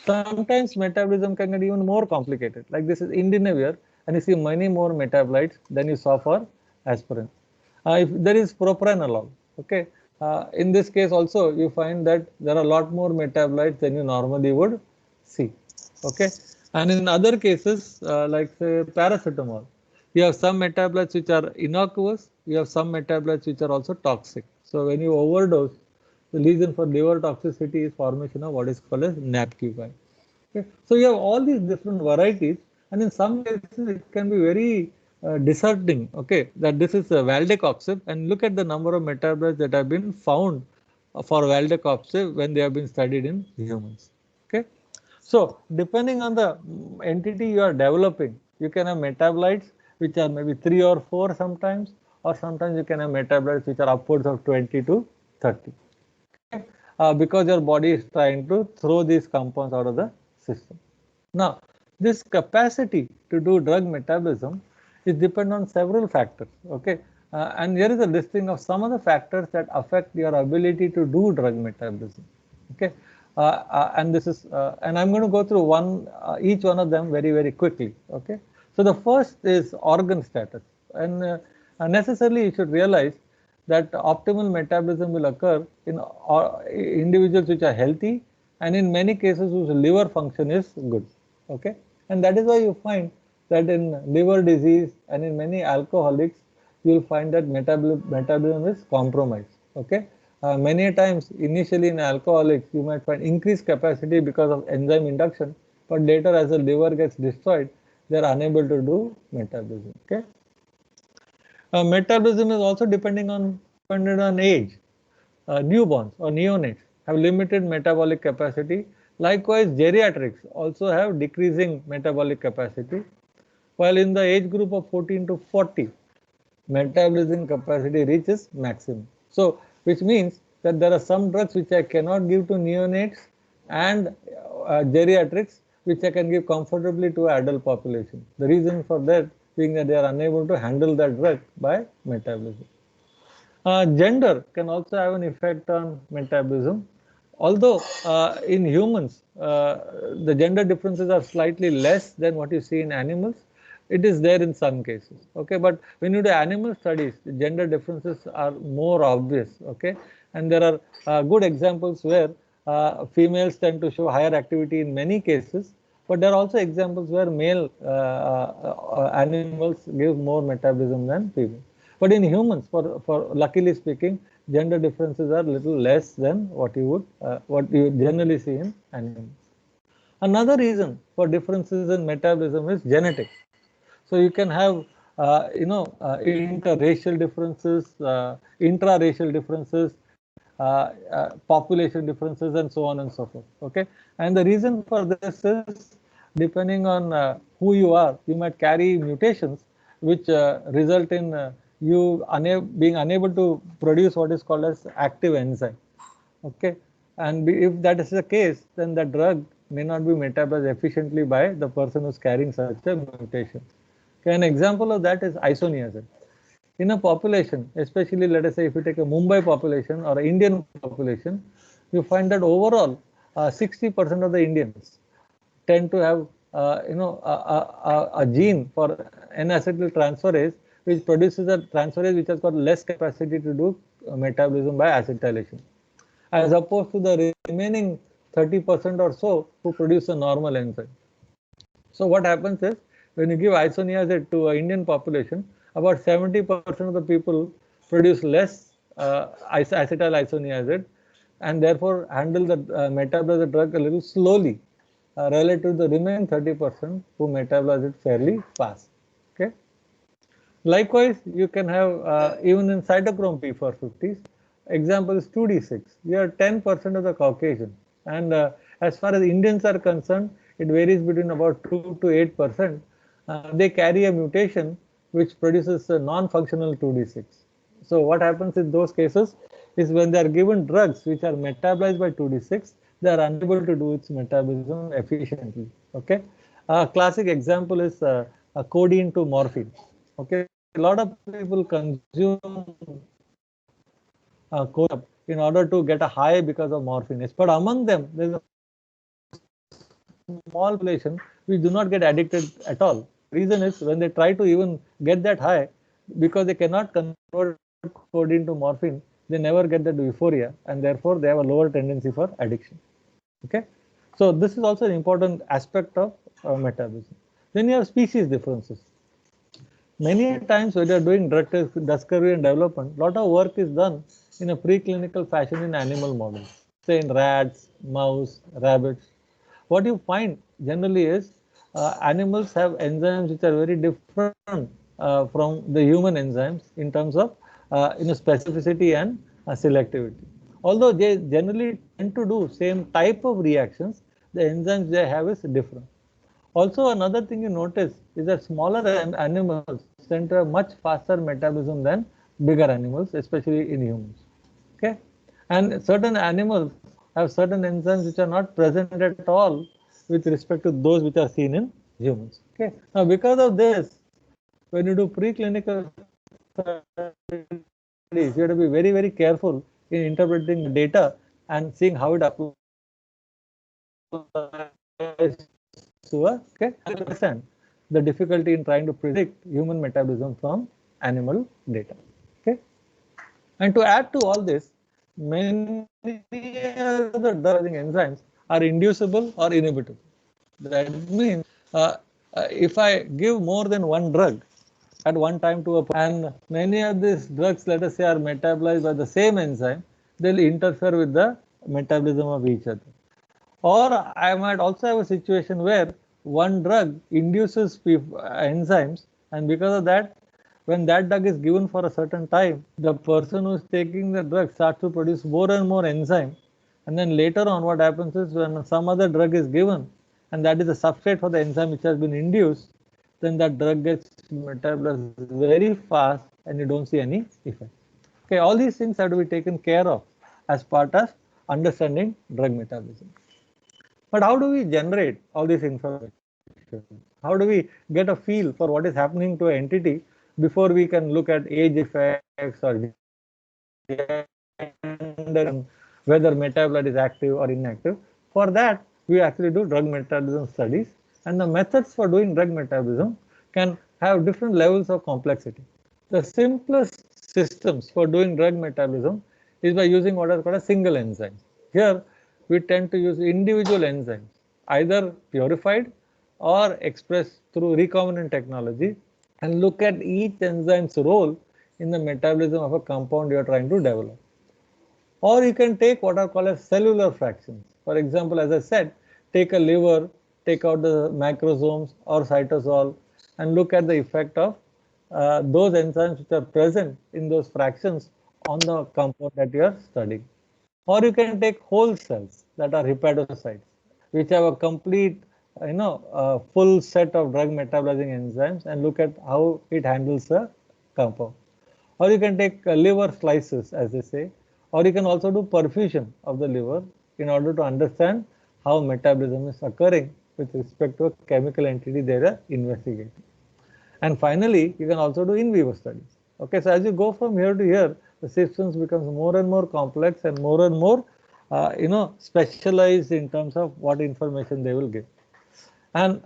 Sometimes metabolism can get even more complicated. Like this is indinavir, and you see many more metabolites than you saw for aspirin. If there is propranolol, okay, in this case also you find that there are a lot more metabolites than you normally would see. Okay, and in other cases like say paracetamol, you have some metabolites which are innocuous, you have some metabolites which are also toxic. So when you overdose, the reason for liver toxicity is formation of what is called as NAPQI. Okay. So you have all these different varieties, and in some cases it can be very disheartening. Okay, that this is valdecoxib, and look at the number of metabolites that have been found for valdecoxib when they have been studied in humans. Okay, so depending on the entity you are developing, you can have metabolites which are maybe 3 or 4 sometimes, or sometimes you can have metabolites which are upwards of 20 to 30. Okay? Because your body is trying to throw these compounds out of the system. Now, this capacity to do drug metabolism is dependent on several factors. Okay, and here is a listing of some of the factors that affect your ability to do drug metabolism. Okay, and this is and I'm going to go through each one of them very quickly. Okay, so the first is organ status, and necessarily you should realize that optimal metabolism will occur in individuals which are healthy and in many cases whose liver function is good. Okay, and that is why you find that in liver disease and in many alcoholics you will find that metabolism is compromised. Okay, many times initially in alcoholics you might find increased capacity because of enzyme induction, but later as the liver gets destroyed they are unable to do metabolism. Okay, metabolism is also dependent on age. Newborns or neonates have limited metabolic capacity. Likewise, geriatrics also have decreasing metabolic capacity, while in the age group of 14 to 40, metabolism capacity reaches maximum. So, which means that there are some drugs which I cannot give to neonates and geriatrics which I can give comfortably to adult population. The reason for that being that they are unable to handle that drug by metabolism. Gender can also have an effect on metabolism. Although in humans, the gender differences are slightly less than what you see in animals, it is there in some cases. Okay, but when you do animal studies, the gender differences are more obvious. Okay, and there are good examples where females tend to show higher activity in many cases, but there are also examples where male animals give more metabolism than female. But in humans, for luckily speaking, gender differences are little less than what you generally see in animals. Another reason for differences in metabolism is genetic. So you can have interracial differences, intra-racial differences, population differences, and so on and so forth. Okay, and the reason for this is depending on who you are, you might carry mutations which result in you being unable to produce what is called as active enzyme. Okay, and if that is the case, then the drug may not be metabolized efficiently by the person who's carrying such a mutation. Okay, an example of that is isoniazid. In a population, especially let us say if you take a Mumbai population or an Indian population, you find that overall 60% of the Indians tend to have a gene for N-acetyltransferase which produces a transferase which has got less capacity to do metabolism by acetylation, as opposed to the remaining 30% or so who produce a normal enzyme. So what happens is, when you give isoniazid to an Indian population, about 70% of the people produce less acetyl isoniazid, and therefore handle the metabolize the drug a little slowly relative to the remaining 30% who metabolize it fairly fast. Okay. Likewise, you can have even in cytochrome P450s. Example is 2D6. You have 10% of the Caucasian, and as far as Indians are concerned, it varies between about 2 to 8%. They carry a mutation which produces a non-functional 2D6. So what happens in those cases is when they are given drugs which are metabolized by 2D6, they are unable to do its metabolism efficiently. Okay, a classic example is a codeine to morphine. Okay, a lot of people consume codeine in order to get a high because of morphine. But among them, there is a small population which do not get addicted at all. Reason is when they try to even get that high, because they cannot convert codeine to morphine, they never get that euphoria, and therefore they have a lower tendency for addiction. Okay, so this is also an important aspect of metabolism. Then you have species differences. Many times when you are doing drug discovery and development, a lot of work is done in a preclinical fashion in animal models, say in rats, mouse, rabbits. What you find generally is animals have enzymes which are very different from the human enzymes in terms of specificity and selectivity. Although they generally tend to do same type of reactions, the enzymes they have is different. Also, another thing you notice is that smaller animals tend to have much faster metabolism than bigger animals, especially in humans. Okay, and certain animals have certain enzymes which are not present at all with respect to those which are seen in humans. Okay, now because of this, when you do preclinical studies, you have to be very, very careful in interpreting the data and seeing how it applies to a, okay, understand the difficulty in trying to predict human metabolism from animal data. Okay, and to add to all this, many of the drug enzymes are inducible or inhibitable. That means if I give more than one drug at one time to a person, and many of these drugs, let us say, are metabolized by the same enzyme, they'll interfere with the metabolism of each other. Or I might also have a situation where one drug induces enzymes, and because of that, when that drug is given for a certain time, the person who is taking the drug starts to produce more and more enzyme. And then later on, what happens is when some other drug is given, and that is a substrate for the enzyme which has been induced, then that drug gets metabolized very fast and you don't see any effect. Okay, all these things have to be taken care of as part of understanding drug metabolism. But how do we generate all this information? How do we get a feel for what is happening to an entity before we can look at age effects or gender, whether metabolite is active or inactive? For that, we actually do drug metabolism studies, and the methods for doing drug metabolism can have different levels of complexity. The simplest systems for doing drug metabolism is by using what is called a single enzyme. Here, we tend to use individual enzymes, either purified or expressed through recombinant technology, and look at each enzyme's role in the metabolism of a compound you are trying to develop. Or you can take what are called as cellular fractions. For example, as I said, take a liver, take out the macrosomes or cytosol, and look at the effect of those enzymes which are present in those fractions on the compound that you are studying. Or you can take whole cells that are hepatocytes, which have a complete, full set of drug metabolizing enzymes, and look at how it handles the compound. Or you can take liver slices, as they say, or you can also do perfusion of the liver in order to understand how metabolism is occurring with respect to a chemical entity they are investigating. And finally, you can also do in vivo studies. Okay, so as you go from here to here, the systems becomes more and more complex and more, specialized in terms of what information they will give. And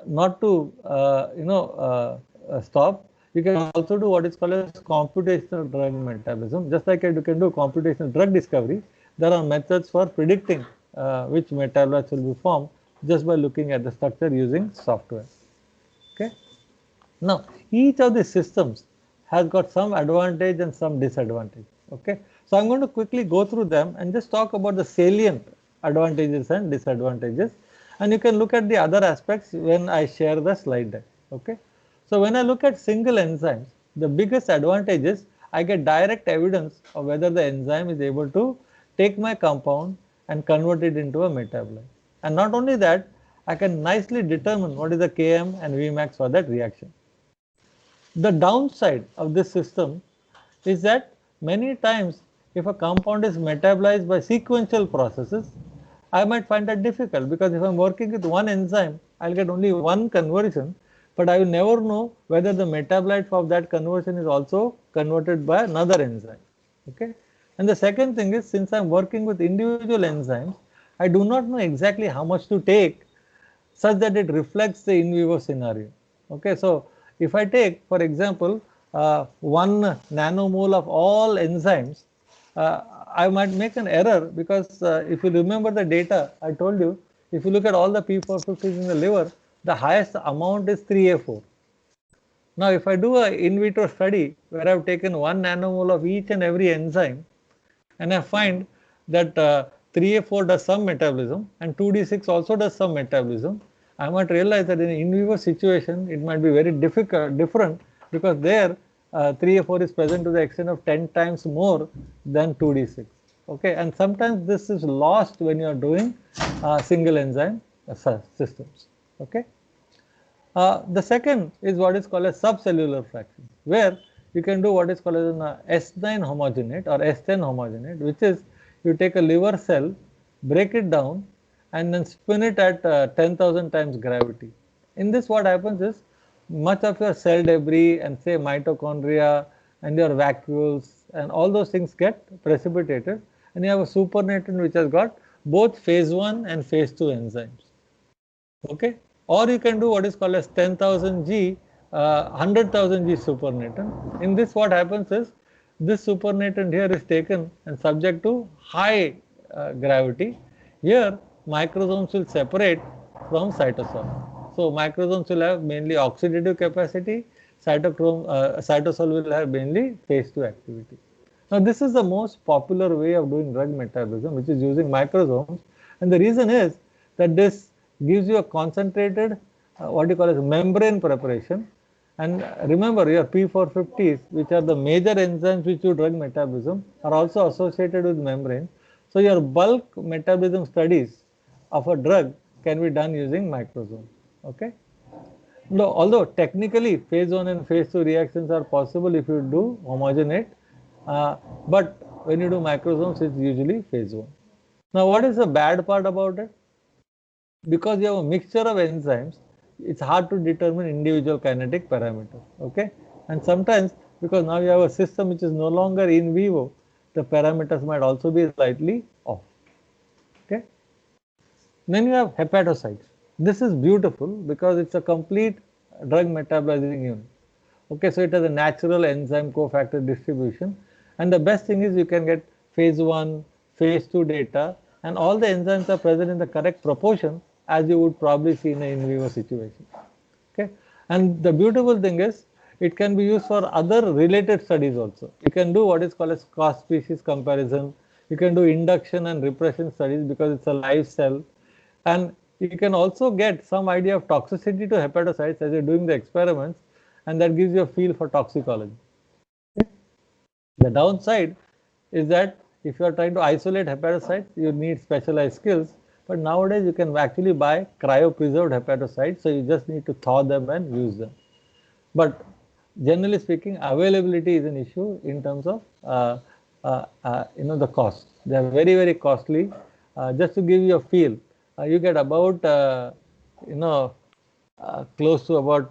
not to, stop, you can also do what is called as computational drug metabolism. Just like you can do computational drug discovery, there are methods for predicting which metabolites will be formed just by looking at the structure using software. Okay. Now, each of these systems has got some advantage and some disadvantage. Okay. So, I'm going to quickly go through them and just talk about the salient advantages and disadvantages. And you can look at the other aspects when I share the slide deck. Okay. So, when I look at single enzymes, the biggest advantage is I get direct evidence of whether the enzyme is able to take my compound and convert it into a metabolite. And not only that, I can nicely determine what is the Km and Vmax for that reaction. The downside of this system is that many times if a compound is metabolized by sequential processes, I might find that difficult, because if I'm working with one enzyme, I'll get only one conversion, but I will never know whether the metabolite of that conversion is also converted by another enzyme. Okay. And the second thing is, since I'm working with individual enzymes, I do not know exactly how much to take such that it reflects the in vivo scenario. Okay. So, if I take, for example, 1 nanomole of all enzymes, I might make an error, because if you remember the data I told you, if you look at all the P450s in the liver, the highest amount is 3A4. Now, if I do an in vitro study where I've taken 1 nanomole of each and every enzyme, and I find that 3A4 does some metabolism and 2D6 also does some metabolism, I might realize that in an in vivo situation, it might be very different, because there 3A4 is present to the extent of 10 times more than 2D6. Okay, and sometimes this is lost when you are doing single enzyme systems. Okay. The second is what is called a subcellular fraction, where you can do what is called as an S9 homogenate or S10 homogenate, which is you take a liver cell, break it down, and then spin it at 10,000 times gravity. In this, what happens is much of your cell debris and say mitochondria and your vacuoles and all those things get precipitated, and you have a supernatant which has got both phase 1 and phase 2 enzymes. Okay. Or you can do what is called as 10,000 G, 100,000 G supernatant. In this, what happens is this supernatant here is taken and subject to high gravity. Here, microsomes will separate from cytosol. So, microsomes will have mainly oxidative capacity, cytosol will have mainly phase 2 activity. Now, this is the most popular way of doing drug metabolism, which is using microsomes, and the reason is that this gives you a concentrated what you call as membrane preparation. And remember, your P450s, which are the major enzymes which do drug metabolism, are also associated with membrane. So, your bulk metabolism studies of a drug can be done using microsomes. Okay. No, although technically phase 1 and phase 2 reactions are possible if you do homogenate, but when you do microsomes, it's usually phase 1. Now, what is the bad part about it? Because you have a mixture of enzymes, it's hard to determine individual kinetic parameters. Okay, and sometimes because now you have a system which is no longer in vivo, the parameters might also be slightly off. Okay, then you have hepatocytes. This is beautiful because it's a complete drug metabolizing unit. Okay, so it has a natural enzyme cofactor distribution, and the best thing is you can get phase 1, phase 2 data, and all the enzymes are present in the correct proportion as you would probably see in an in vivo situation. Okay, and the beautiful thing is it can be used for other related studies also. You can do what is called as cross species comparison. You can do induction and repression studies because it's a live cell, and you can also get some idea of toxicity to hepatocytes as you're doing the experiments, and that gives you a feel for toxicology. The downside is that if you are trying to isolate hepatocytes, you need specialized skills. But nowadays, you can actually buy cryopreserved hepatocytes, so you just need to thaw them and use them. But generally speaking, availability is an issue in terms of the cost. They are very, very costly. Just to give you a feel, you get about close to about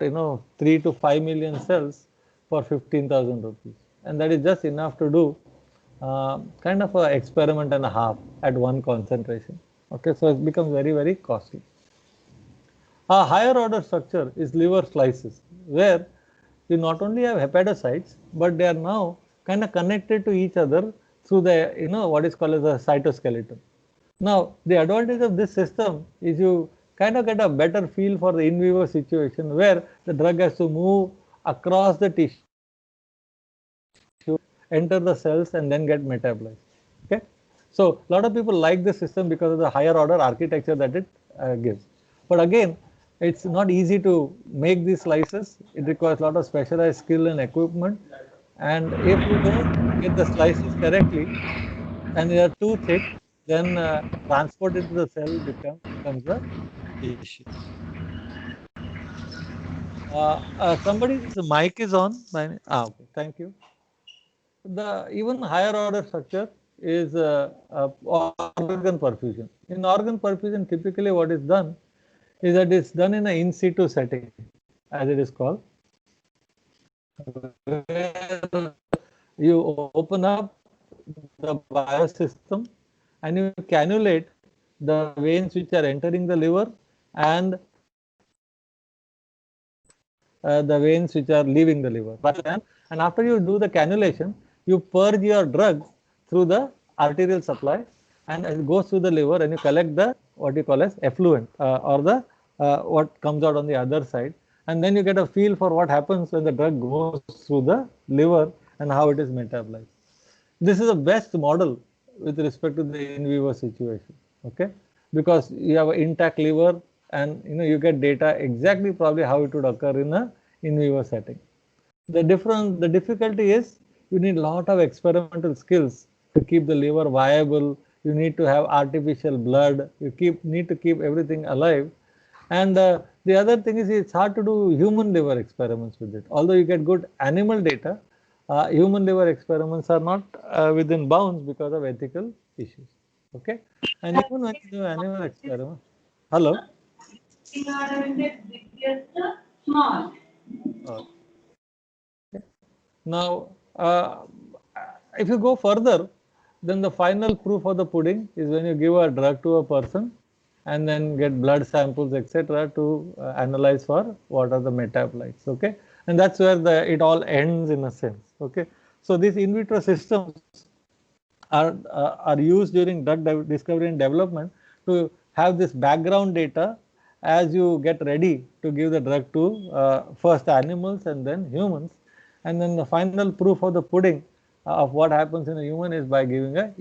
3 to 5 million cells for 15,000 rupees, and that is just enough to do kind of an experiment and a half at one concentration. Okay, so it becomes very, very costly. A higher order structure is liver slices, where you not only have hepatocytes, but they are now kind of connected to each other through the what is called as a cytoskeleton. Now, the advantage of this system is you kind of get a better feel for the in vivo situation where the drug has to move across the tissue, enter the cells, and then get metabolized. Okay, so a lot of people like this system because of the higher order architecture that it gives. But again, it's not easy to make these slices. It requires a lot of specialized skill and equipment. And if you don't get the slices correctly and they are too thick, then transport into the cell becomes a issue. Somebody's mic is on. Okay, thank you. The even higher order structure is organ perfusion. In organ perfusion, typically what is done is that it's done in an in situ setting, as it is called, where you open up the biosystem and you cannulate the veins which are entering the liver and the veins which are leaving the liver. And after you do the cannulation, you purge your drug through the arterial supply, and it goes through the liver, and you collect the what you call as effluent or the what comes out on the other side, and then you get a feel for what happens when the drug goes through the liver and how it is metabolized. This is the best model with respect to the in vivo situation, okay? Because you have an intact liver, and you get data exactly probably how it would occur in a in vivo setting. The difficulty is you need a lot of experimental skills to keep the liver viable. You need to have artificial blood. You need to keep everything alive. And the other thing is it's hard to do human liver experiments with it. Although you get good animal data, human liver experiments are not within bounds because of ethical issues. Okay, and even when you do animal experiments, hello. Now, if you go further, then the final proof of the pudding is when you give a drug to a person and then get blood samples, etc., to analyze for what are the metabolites. Okay, and that's where it all ends in a sense. Okay, so these in vitro systems are used during drug discovery and development to have this background data as you get ready to give the drug to first animals and then humans. And then the final proof of the pudding of what happens in a human is by giving a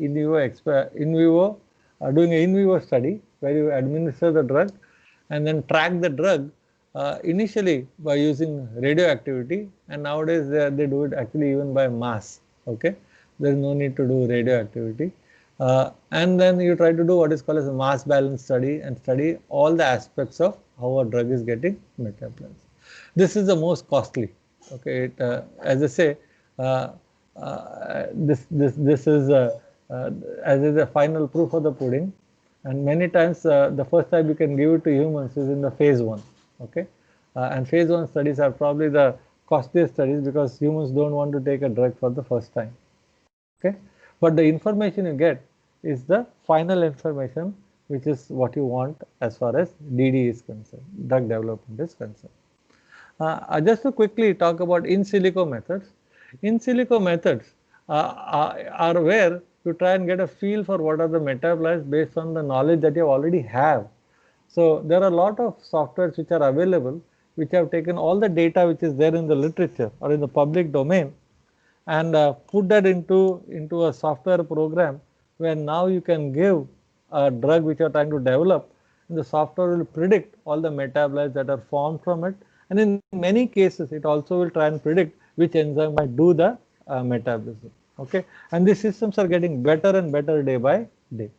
doing an in vivo study where you administer the drug and then track the drug initially by using radioactivity, and nowadays they do it actually even by mass. Okay, there is no need to do radioactivity. And then you try to do what is called as a mass balance study and study all the aspects of how a drug is getting metabolized. This is the most costly. Okay, as I say, this is as is the final proof of the pudding, and many times the first time you can give it to humans is in the phase 1. Okay, and phase 1 studies are probably the costliest studies because humans don't want to take a drug for the first time. Okay, but the information you get is the final information, which is what you want as far as DD is concerned, drug development is concerned. Just to quickly talk about in silico methods. In silico methods are where you try and get a feel for what are the metabolites based on the knowledge that you already have. So there are a lot of softwares which are available, which have taken all the data which is there in the literature or in the public domain and put that into a software program where now you can give a drug which you are trying to develop, the software will predict all the metabolites that are formed from it, and in many cases it also will try and predict which enzyme might do the metabolism. Okay, and these systems are getting better and better day by day.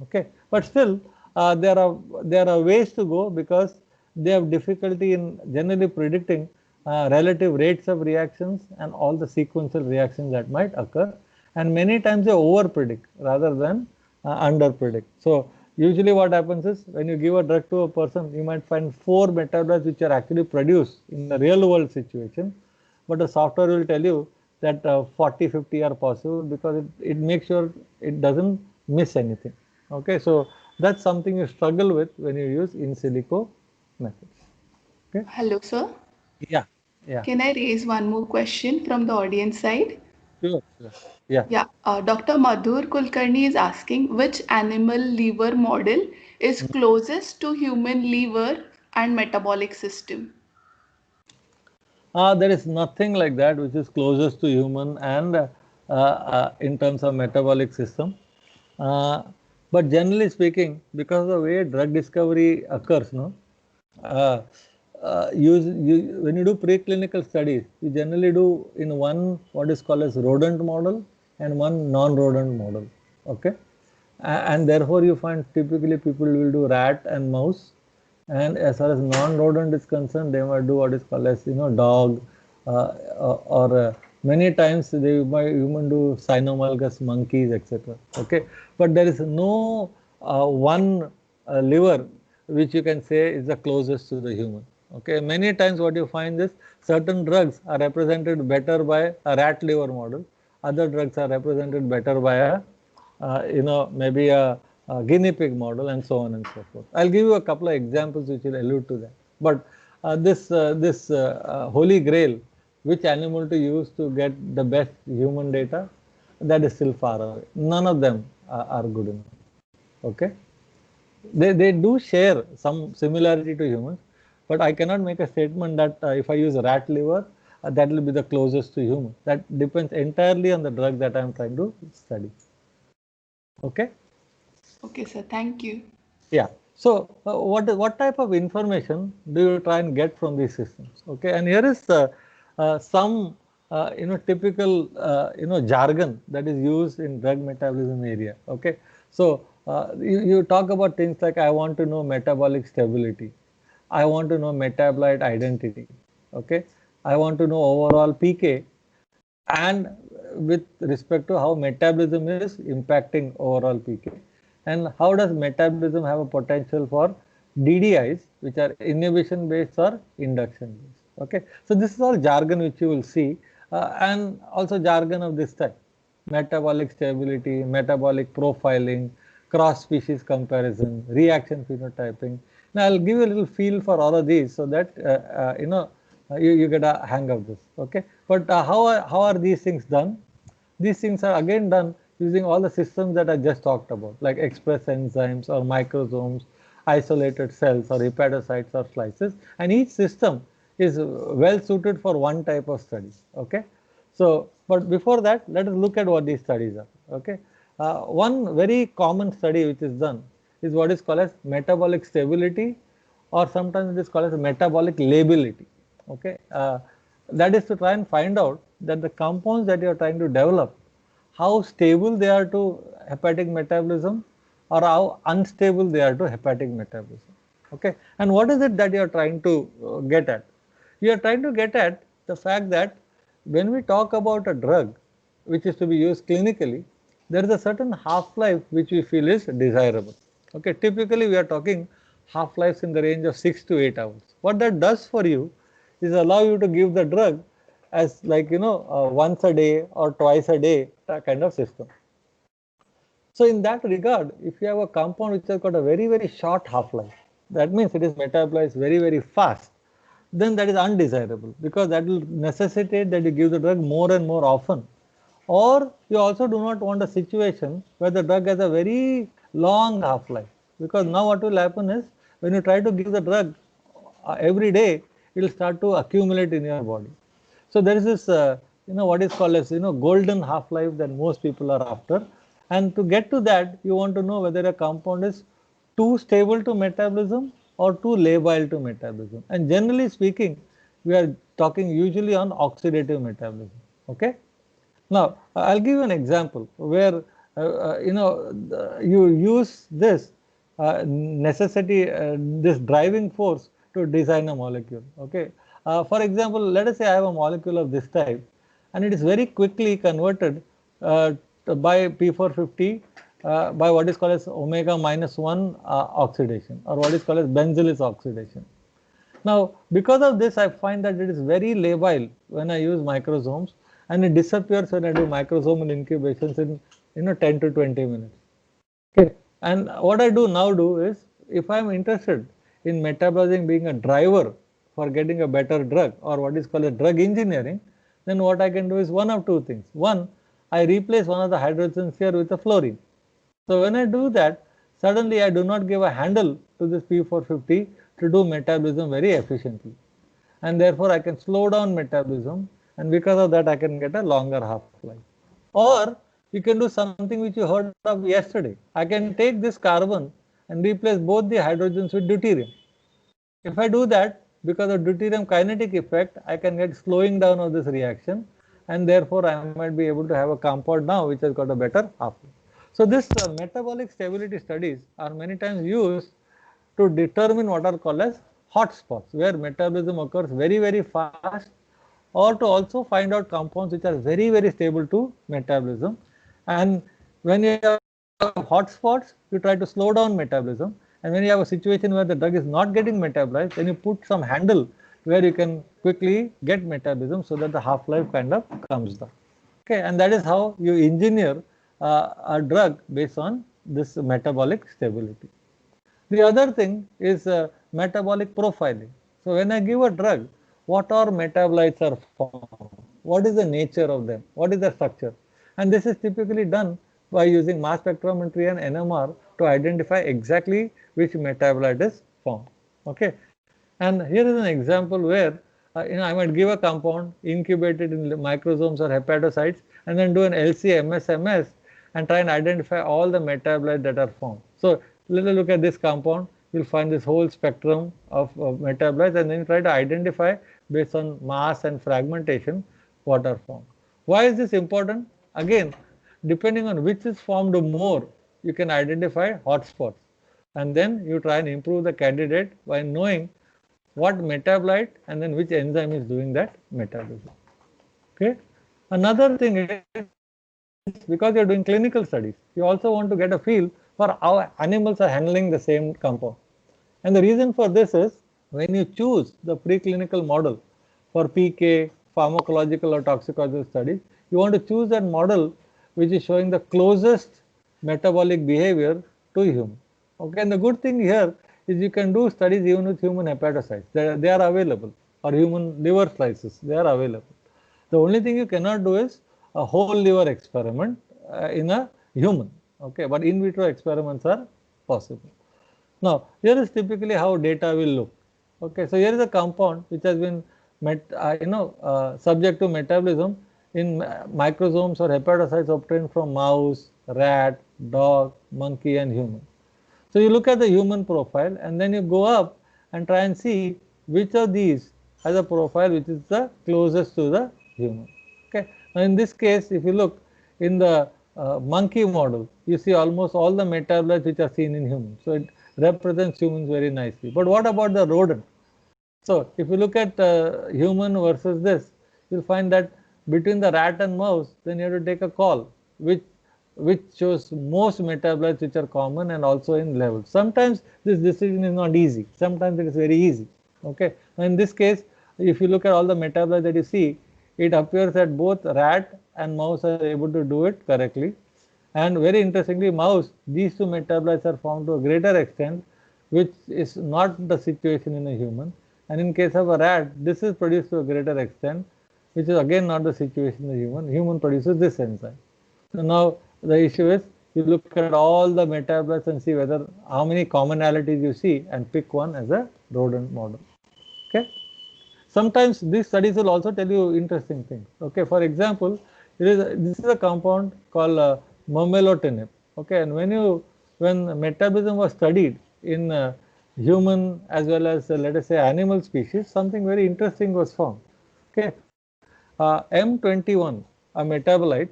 Okay, but still there are ways to go, because they have difficulty in generally predicting relative rates of reactions and all the sequential reactions that might occur, and many times they over predict rather than under predict. So usually what happens is, when you give a drug to a person, you might find 4 metabolites which are actually produced in the real world situation, but the software will tell you that 40, 50 are possible, because it makes sure it doesn't miss anything. Okay, so that's something you struggle with when you use in silico methods. Okay. Hello, sir. Yeah. Yeah. Can I raise one more question from the audience side? Sure. Sure. Yeah. Yeah, Dr. Madhur Kulkarni is asking which animal liver model is closest to human liver and metabolic system. There is nothing like that which is closest to human and in terms of metabolic system. Uh, but generally speaking, because of the way drug discovery occurs, no, when you do preclinical studies, you generally do in one what is called as rodent model and one non-rodent model. Okay, and therefore you find typically people will do rat and mouse, and as far as non-rodent is concerned, they might do what is called as dog, or many times they might even do cynomolgus monkeys, etc. Okay, but there is no one liver which you can say is the closest to the human. Okay, many times what you find is certain drugs are represented better by a rat liver model, other drugs are represented better by a maybe a guinea pig model, and so on and so forth. I'll give you a couple of examples which will allude to that. But this holy grail, which animal to use to get the best human data, that is still far away. None of them are good enough. Okay, they do share some similarity to humans, but I cannot make a statement that if I use rat liver, that will be the closest to human. That depends entirely on the drug that I am trying to study. Okay. Okay, sir. Thank you. Yeah. So what type of information do you try and get from these systems? Okay. And here is some typical jargon that is used in drug metabolism area. Okay. So you talk about things like, I want to know metabolic stability, I want to know metabolite identity. Okay. I want to know overall PK, and with respect to how metabolism is impacting overall PK, and how does metabolism have a potential for DDIs, which are inhibition based or induction based. Okay, so this is all jargon which you will see, and also jargon of this type: metabolic stability, metabolic profiling, cross species comparison, reaction phenotyping. Now I'll give you a little feel for all of these, so that you get a hang of this. Okay, but how are these things done? These things are again done using all the systems that I just talked about, like express enzymes or microsomes, isolated cells or hepatocytes or slices, and each system is well suited for one type of study. Okay, so but before that, let us look at what these studies are. Okay, one very common study which is done is what is called as metabolic stability, or sometimes it is called as metabolic lability. Okay, that is to try and find out that the compounds that you are trying to develop, how stable they are to hepatic metabolism, or how unstable they are to hepatic metabolism. Okay, and what is it that you are trying to get at? You are trying to get at the fact that when we talk about a drug which is to be used clinically, there is a certain half-life which we feel is desirable. Okay, typically we are talking half-lives in the range of 6 to 8 hours. What that does for you is allow you to give the drug as, like, once a day or twice a day kind of system. So in that regard, if you have a compound which has got a very, very short half-life, that means it is metabolized very, very fast, then that is undesirable, because that will necessitate that you give the drug more and more often. Or you also do not want a situation where the drug has a very long half-life, because now what will happen is, when you try to give the drug every day, it will start to accumulate in your body. So there is this what is called as golden half-life that most people are after, and to get to that, you want to know whether a compound is too stable to metabolism or too labile to metabolism. And generally speaking, we are talking usually on oxidative metabolism. Okay. Now, I'll give you an example where you use this necessity, this driving force to design a molecule. Okay. For example, let us say I have a molecule of this type, and it is very quickly converted by P450 by what is called as omega -1 oxidation, or what is called as benzylase oxidation. Now, because of this, I find that it is very labile when I use microsomes, and it disappears when I do microsomal incubations in 10 to 20 minutes. Okay. And what I do now is, if I am interested in metabolizing being a driver for getting a better drug, or what is called a drug engineering, then what I can do is one of two things. One, I replace one of the hydrogens here with a fluorine. So when I do that, suddenly I do not give a handle to this P450 to do metabolism very efficiently, and therefore I can slow down metabolism, and because of that I can get a longer half-life. Or you can do something which you heard of yesterday. I can take this carbon and replace both the hydrogens with deuterium. If I do that, because of deuterium kinetic effect, I can get slowing down of this reaction, and therefore I might be able to have a compound now which has got a better half-life. So this metabolic stability studies are many times used to determine what are called as hotspots, where metabolism occurs very, very fast, or to also find out compounds which are very, very stable to metabolism. And when you have hotspots, you try to slow down metabolism. And when you have a situation where the drug is not getting metabolized, then you put some handle where you can quickly get metabolism so that the half-life kind of comes down. Okay, and that is how you engineer a drug based on this metabolic stability. The other thing is metabolic profiling. So when I give a drug, what are metabolites are formed? What is the nature of them? What is the structure? And this is typically done by using mass spectrometry and NMR to identify exactly which metabolite is formed. Okay, and here is an example where I might give a compound incubated in microsomes or hepatocytes, and then do an LC-MS-MS and try and identify all the metabolites that are formed. So let us look at this compound. You'll find this whole spectrum of metabolites, and then you try to identify based on mass and fragmentation what are formed. Why is this important? Again, depending on which is formed more, you can identify hotspots, and then you try and improve the candidate by knowing what metabolite and then which enzyme is doing that metabolism. Okay. Another thing is, because you're doing clinical studies, you also want to get a feel for how animals are handling the same compound. And the reason for this is, when you choose the preclinical model for PK, pharmacological or toxicological studies, you want to choose that model which is showing the closest metabolic behavior to human. Okay, and the good thing here is you can do studies even with human hepatocytes. They are available, or human liver slices, they are available. The only thing you cannot do is a whole liver experiment in a human. Okay, but in vitro experiments are possible. Now, here is typically how data will look. Okay, so here is a compound which has been subject to metabolism in microsomes or hepatocytes obtained from mouse, rat, dog, monkey, and human. So you look at the human profile, and then you go up and try and see which of these has a profile which is the closest to the human. Okay. Now in this case, if you look in the monkey model, you see almost all the metabolites which are seen in humans. So it represents humans very nicely. But what about the rodent? So if you look at human versus this, you'll find that between the rat and mouse, then you have to take a call which shows most metabolites which are common and also in levels. Sometimes this decision is not easy. Sometimes it is very easy. Okay. Now in this case, if you look at all the metabolites that you see, it appears that both rat and mouse are able to do it correctly. And very interestingly, mouse, these two metabolites are found to a greater extent, which is not the situation in a human. And in case of a rat, this is produced to a greater extent, which is again not the situation in the human. Human produces this enzyme. So now the issue is, you look at all the metabolites and see whether how many commonalities you see, and pick one as a rodent model. Okay. Sometimes these studies will also tell you interesting things. Okay. For example, this is a compound called momelotinib. Okay. And when you when metabolism was studied in human as well as let us say animal species, something very interesting was found. Okay, M21, a metabolite,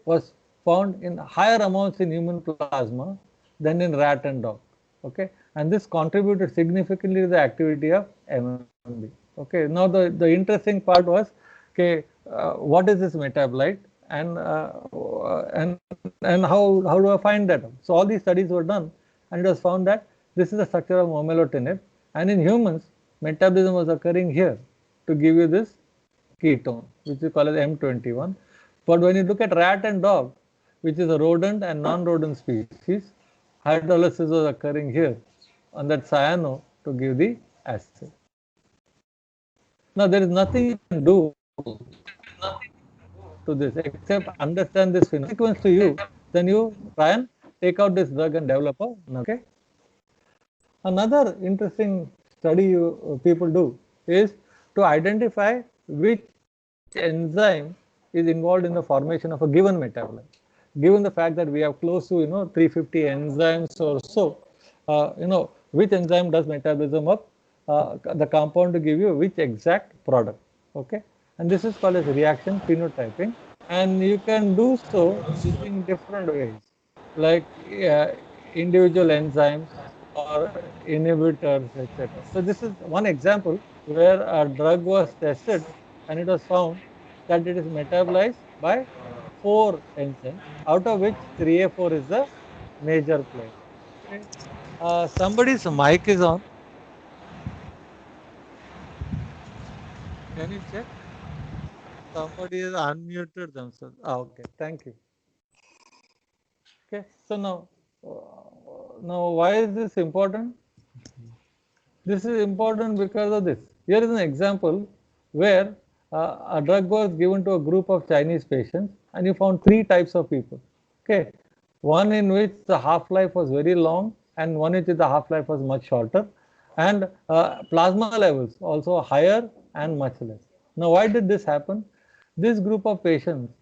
was found in higher amounts in human plasma than in rat and dog. Okay, and this contributed significantly to the activity of MMB. Okay, now the interesting part was, okay, what is this metabolite, and how do I find that? So all these studies were done, and it was found that this is the structure of momelotinib, and in humans, metabolism was occurring here to give you this ketone, which is called as M21. But when you look at rat and dog, which is a rodent and non-rodent species, hydrolysis was occurring here on that cyano to give the acid. Now there is nothing you can do to this except understand this sequence to you. Then you try and take out this drug and develop a. Okay. Another interesting study people do is to identify which enzyme is involved in the formation of a given metabolite. Given the fact that we have close to 350 enzymes or so, which enzyme does metabolism of the compound to give you which exact product. Okay, and this is called as reaction phenotyping, and you can do so using different ways, like individual enzymes or inhibitors, etc. So this is one example where a drug was tested and it was found that it is metabolized by 4 enzymes, out of which 3A4 is the major player. Okay. Somebody's mic is on. Can you check? Somebody has unmuted themselves. Okay, thank you. Okay, so now why is this important? This is important because of this. Here is an example where a drug was given to a group of Chinese patients, and you found 3 types of people. Okay, one in which the half-life was very long, and one in which the half-life was much shorter, and plasma levels also higher and much less. Now, why did this happen? This group of patients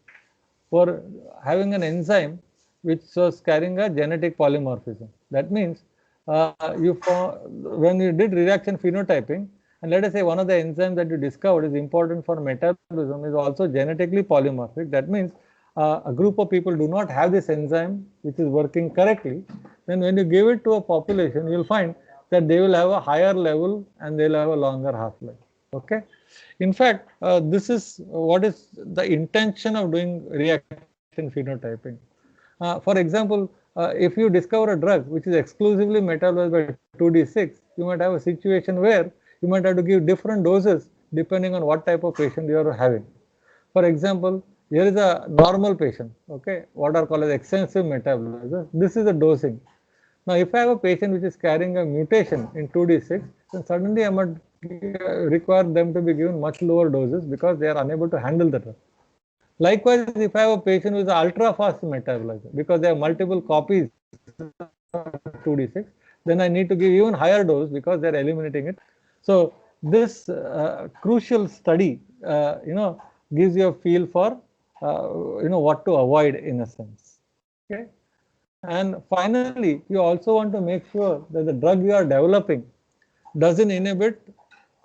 were having an enzyme which was carrying a genetic polymorphism. That means when you did reaction phenotyping, and let us say one of the enzymes that you discovered is important for metabolism is also genetically polymorphic. That means a group of people do not have this enzyme which is working correctly. Then when you give it to a population, you will find that they will have a higher level and they will have a longer half-life. Okay. In fact, this is what is the intention of doing reaction phenotyping. For example, if you discover a drug which is exclusively metabolized by 2D6, you might have a situation where you might have to give different doses depending on what type of patient you are having. For example, here is a normal patient, okay, what are called as extensive metabolism. This is the dosing. Now, if I have a patient which is carrying a mutation in 2D6, then suddenly I might require them to be given much lower doses because they are unable to handle the drug. Likewise, if I have a patient who is ultra fast metabolizer because they have multiple copies of 2D6, then I need to give even higher dose because they are eliminating it. So this crucial study, gives you a feel for what to avoid in a sense. Okay, and finally, you also want to make sure that the drug you are developing doesn't inhibit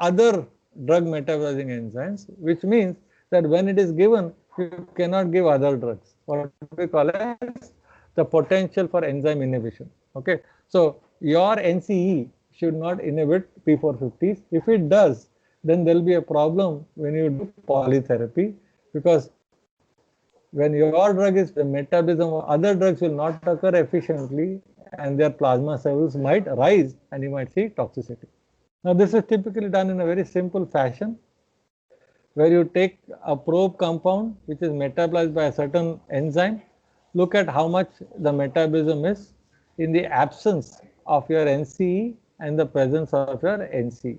other drug metabolizing enzymes, which means that when it is given, you cannot give other drugs, what we call as the potential for enzyme inhibition. Okay, so your NCE should not inhibit P450s. If it does, then there will be a problem when you do polytherapy, because when your drug is the metabolism of other drugs will not occur efficiently and their plasma levels might rise and you might see toxicity. Now this is typically done in a very simple fashion, where you take a probe compound which is metabolized by a certain enzyme, look at how much the metabolism is in the absence of your NCE and the presence of your NCE.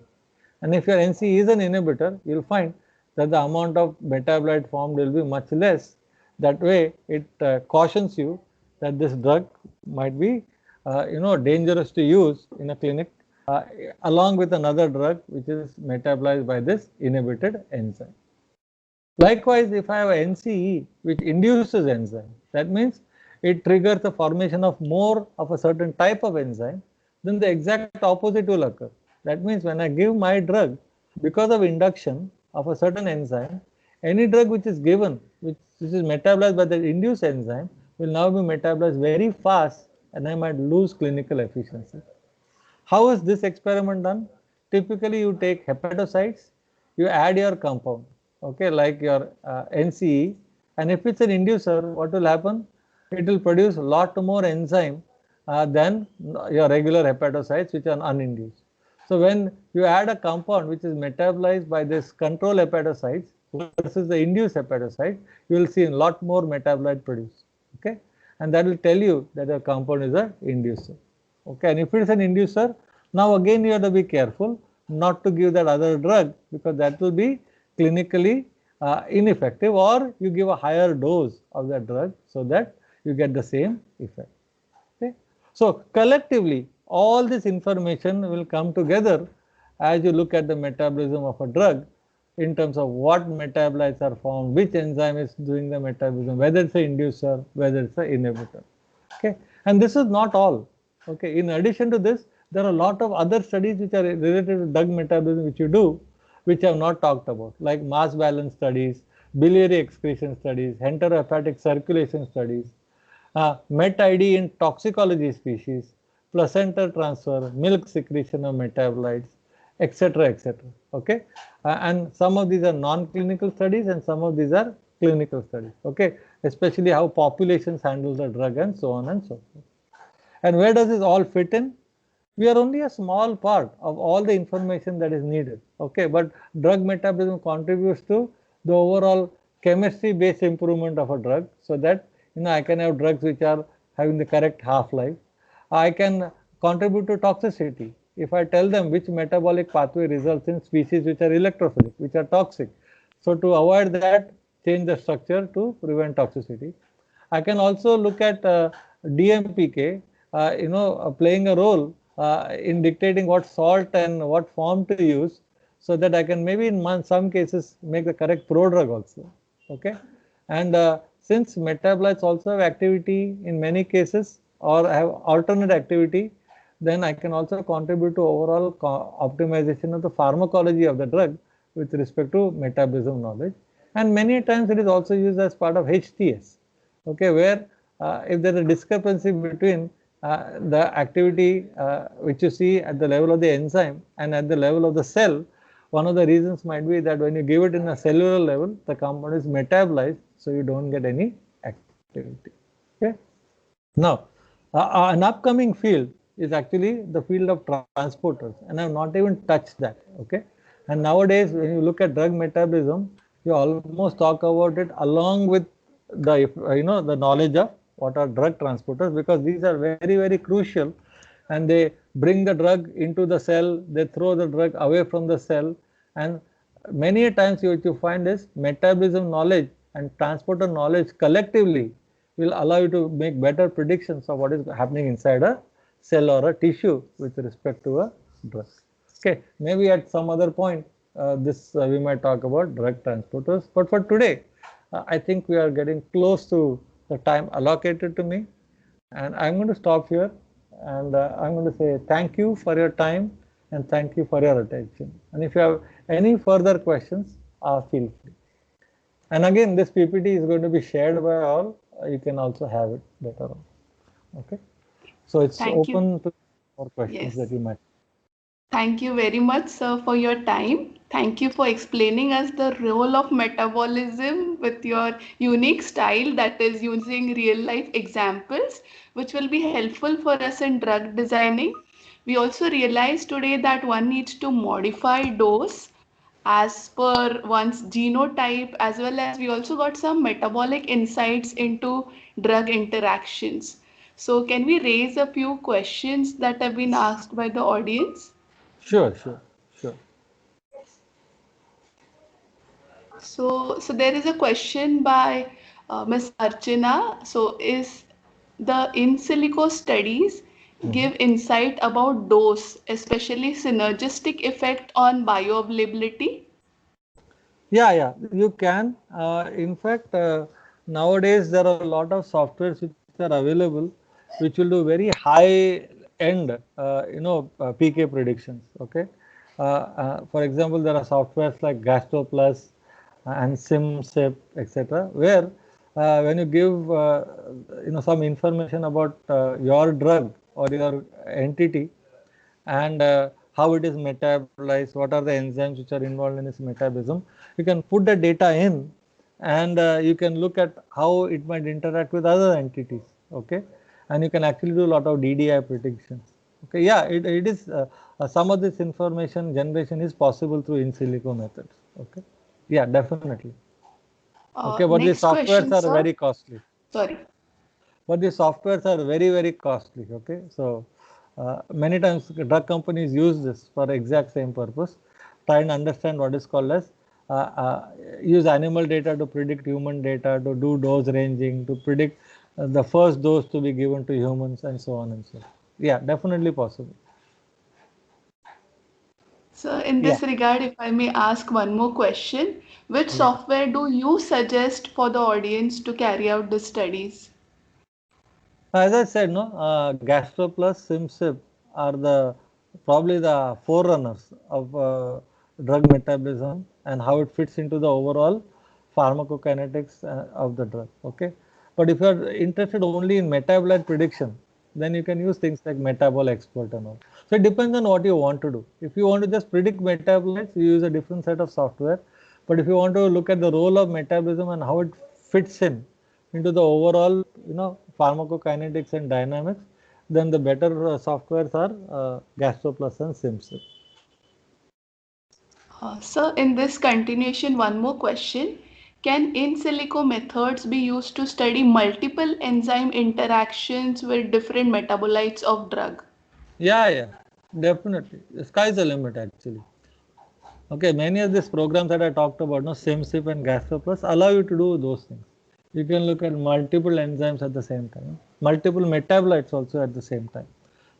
And if your NCE is an inhibitor, you will find that the amount of metabolite formed will be much less. That way, it cautions you that this drug might be, dangerous to use in a clinic, along with another drug which is metabolized by this inhibited enzyme. Likewise, if I have an NCE which induces enzyme, that means it triggers the formation of more of a certain type of enzyme, then the exact opposite will occur. That means when I give my drug, because of induction of a certain enzyme, any drug which is given, which is metabolized by the induced enzyme, will now be metabolized very fast and I might lose clinical efficiency. How is this experiment done? Typically, you take hepatocytes, you add your compound, okay, like your NCE, and if it's an inducer, what will happen? It will produce a lot more enzyme than your regular hepatocytes, which are uninduced. So when you add a compound which is metabolized by this control hepatocytes versus the induced hepatocyte, you will see a lot more metabolite produced, okay, and that will tell you that your compound is an inducer. Okay, and if it is an inducer, now again you have to be careful not to give that other drug, because that will be clinically ineffective, or you give a higher dose of that drug so that you get the same effect. Okay, so collectively all this information will come together as you look at the metabolism of a drug in terms of what metabolites are formed, which enzyme is doing the metabolism, whether it's an inducer, whether it's an inhibitor. Okay, and this is not all. Okay, in addition to this, there are a lot of other studies which are related to drug metabolism which you do, which I have not talked about, like mass balance studies, biliary excretion studies, enterohepatic circulation studies, MET-ID in toxicology species, placenta transfer, milk secretion of metabolites, etc., etc. Okay, and some of these are non-clinical studies and some of these are clinical studies. Okay, especially how populations handle the drug and so on and so forth. And where does this all fit in? We are only a small part of all the information that is needed. Okay, but drug metabolism contributes to the overall chemistry based improvement of a drug, so that I can have drugs which are having the correct half-life. I can contribute to toxicity if I tell them which metabolic pathway results in species which are electrophilic, which are toxic. So to avoid that, change the structure to prevent toxicity. I can also look at DMPK, playing a role in dictating what salt and what form to use, so that I can maybe in some cases make the correct prodrug also. Okay, and since metabolites also have activity in many cases or have alternate activity, then I can also contribute to overall optimization of the pharmacology of the drug with respect to metabolism knowledge. And many times it is also used as part of HTS. Okay, where if there is a discrepancy between the activity which you see at the level of the enzyme and at the level of the cell, one of the reasons might be that when you give it in a cellular level, the compound is metabolized, so you don't get any activity. Okay. Now, an upcoming field is actually the field of transporters, and I have not even touched that. Okay, and nowadays when you look at drug metabolism, you almost talk about it along with the the knowledge of what are drug transporters, because these are very, very crucial, and they bring the drug into the cell, they throw the drug away from the cell, and many times what you find is metabolism knowledge and transporter knowledge collectively will allow you to make better predictions of what is happening inside a cell or a tissue with respect to a drug. Okay, maybe at some other point we might talk about drug transporters, but for today I think we are getting close to the time allocated to me, and I'm going to stop here, and I'm going to say thank you for your time and thank you for your attention. And if you have any further questions, feel free. And again, this PPT is going to be shared by all. You can also have it later on. Okay, so it's open to more questions that you might. Thank you very much, sir, for your time. Thank you for explaining us the role of metabolism with your unique style, that is using real life examples, which will be helpful for us in drug designing. We also realized today that one needs to modify dose as per one's genotype, as well as we also got some metabolic insights into drug interactions. So can we raise a few questions that have been asked by the audience? Sure. So there is a question by Ms. Archana. So is the in silico studies give insight about dose, especially synergistic effect on bioavailability? Yeah, you can. In fact, nowadays there are a lot of softwares which are available which will do very high end, PK predictions. Okay. For example, there are softwares like GastroPlus and SimSip, etc., where when you give some information about your drug or your entity, and how it is metabolized, what are the enzymes which are involved in its metabolism, you can put the data in, and you can look at how it might interact with other entities. Okay, and you can actually do a lot of DDI predictions. Okay, yeah, it is some of this information generation is possible through in silico methods. Okay, yeah, definitely. Okay, but the Next softwares question, are sir. very costly. Sorry. But the softwares are very, very costly. Okay, so many times drug companies use this for exact same purpose, try and understand what is called as use animal data to predict human data, to do dose ranging, to predict the first dose to be given to humans, and so on and so on. Yeah, definitely possible. So in Yeah. this regard, if I may ask one more question, which Yeah. software do you suggest for the audience to carry out the studies? As I said, no, GastroPlus, SimSip are the probably the forerunners of drug metabolism and how it fits into the overall pharmacokinetics of the drug. Okay, but if you are interested only in metabolite prediction, then you can use things like Metabol Expert and all. So it depends on what you want to do. If you want to just predict metabolites, you use a different set of software. But if you want to look at the role of metabolism and how it fits in into the overall, pharmacokinetics and dynamics, then the better softwares are GastroPlus and SimSip. So in this continuation, one more question. Can in silico methods be used to study multiple enzyme interactions with different metabolites of drug? Yeah, yeah, definitely. The sky is the limit actually. Okay, many of these programs that I talked about, no, SimSip and GastroPlus allow you to do those things. You can look at multiple enzymes at the same time, multiple metabolites also at the same time.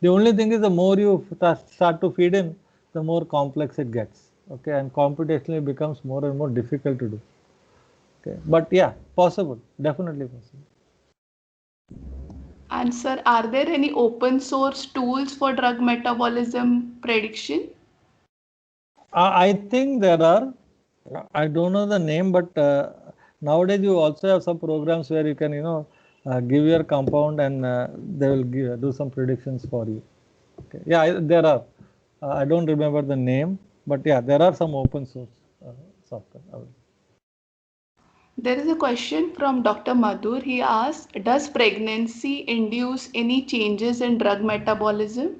The only thing is the more you start to feed in, the more complex it gets. Okay, and computationally becomes more and more difficult to do. Okay, but yeah, possible, definitely possible. And sir, are there any open source tools for drug metabolism prediction? I think there are. I don't know the name, but nowadays you also have some programs where you can, give your compound and they will do some predictions for you. Okay. Yeah, there are. I don't remember the name, but yeah, there are some open source software. There is a question from Dr. Madhur. He asks, does pregnancy induce any changes in drug metabolism?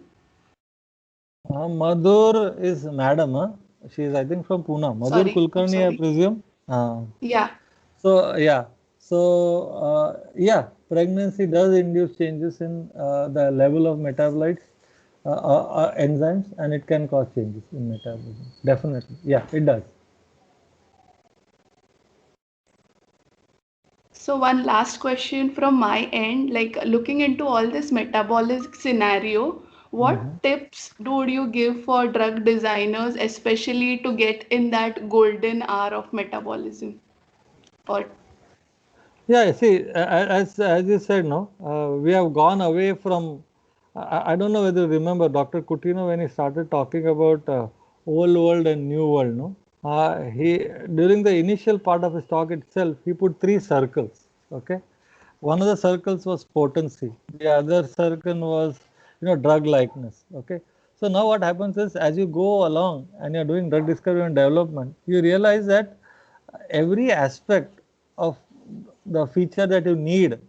Madhur is madam. She is, I think, from Pune. Madhur Sorry, I'm Kulkarni, I sorry. presume. Yeah. So yeah, pregnancy does induce changes in the level of metabolites, enzymes, and it can cause changes in metabolism. Definitely, yeah, it does. So one last question from my end, like looking into all this metabolic scenario, Mhm. what tips would you give for drug designers, especially to get in that golden hour of metabolism? Or Yeah, see, as you said, no, we have gone away from. I don't know whether you remember Dr. Coutinho when he started talking about old world and new world. No, he during the initial part of his talk itself, he put three circles. Okay, one of the circles was potency. The other circle was, drug likeness. Okay, so now what happens is as you go along and you're doing drug discovery and development, you realize that every aspect of the feature that you need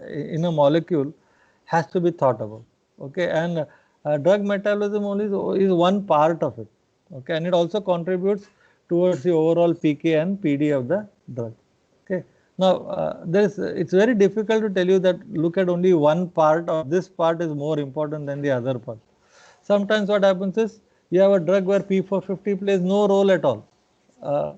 in a molecule has to be thought about. Okay, and drug metabolism only is one part of it. Okay, and it also contributes towards the overall PK and PD of the drug. Okay, now it's very difficult to tell you that look at only one part or this part is more important than the other part. Sometimes what happens is you have a drug where P450 plays no role at all. Uh,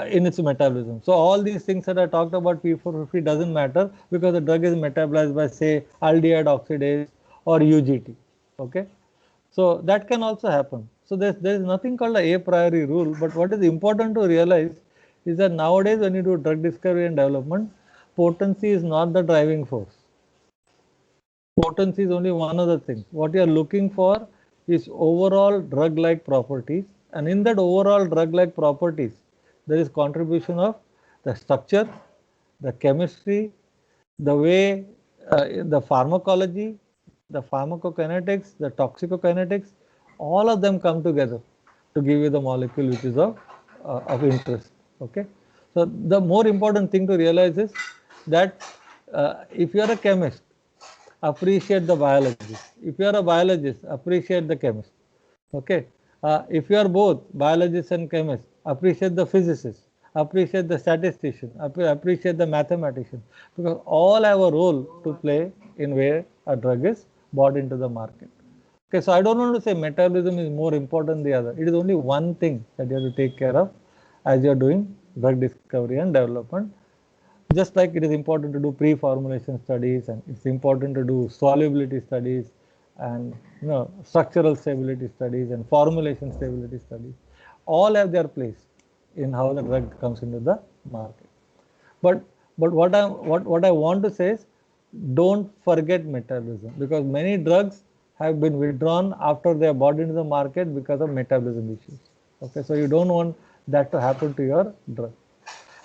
in its metabolism. So all these things that I talked about, P450 doesn't matter because the drug is metabolized by, say, aldehyde oxidase or UGT. Okay, so that can also happen. So there is nothing called a priori rule, but what is important to realize is that nowadays when you do drug discovery and development, potency is not the driving force. Potency is only one of the things. What you are looking for is overall drug-like properties, and in that overall drug-like properties, there is contribution of the structure, the chemistry, the way, the pharmacology, the pharmacokinetics, the toxicokinetics, all of them come together to give you the molecule which is of interest. Okay, so the more important thing to realize is that if you are a chemist, appreciate the biologist. If you are a biologist, appreciate the chemist. Okay. If you are both biologist and chemist, appreciate the physicist, appreciate the statistician, appreciate the mathematician, because all have a role to play in where a drug is brought into the market. Okay, so I don't want to say metabolism is more important than the other. It is only one thing that you have to take care of as you are doing drug discovery and development. Just like it is important to do pre-formulation studies, and it's important to do solubility studies, and structural stability studies and formulation stability studies, all have their place in how the drug comes into the market. But what I want to say is, don't forget metabolism, because many drugs have been withdrawn after they are brought into the market because of metabolism issues. Okay, so you don't want that to happen to your drug.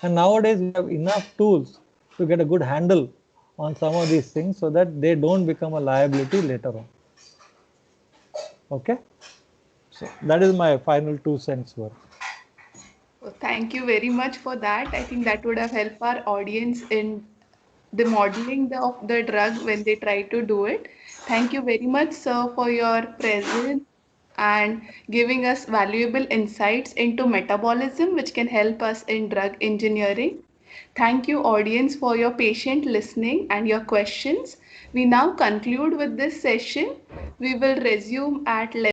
And nowadays we have enough tools to get a good handle on some of these things so that they don't become a liability later on. Okay, so that is my final 2 cents worth. Well, thank you very much for that. I think that would have helped our audience in the modeling of the drug when they try to do it. Thank you very much, sir, for your presence and giving us valuable insights into metabolism, which can help us in drug engineering. Thank you, audience, for your patient listening and your questions. We now conclude with this session. We will resume at 11.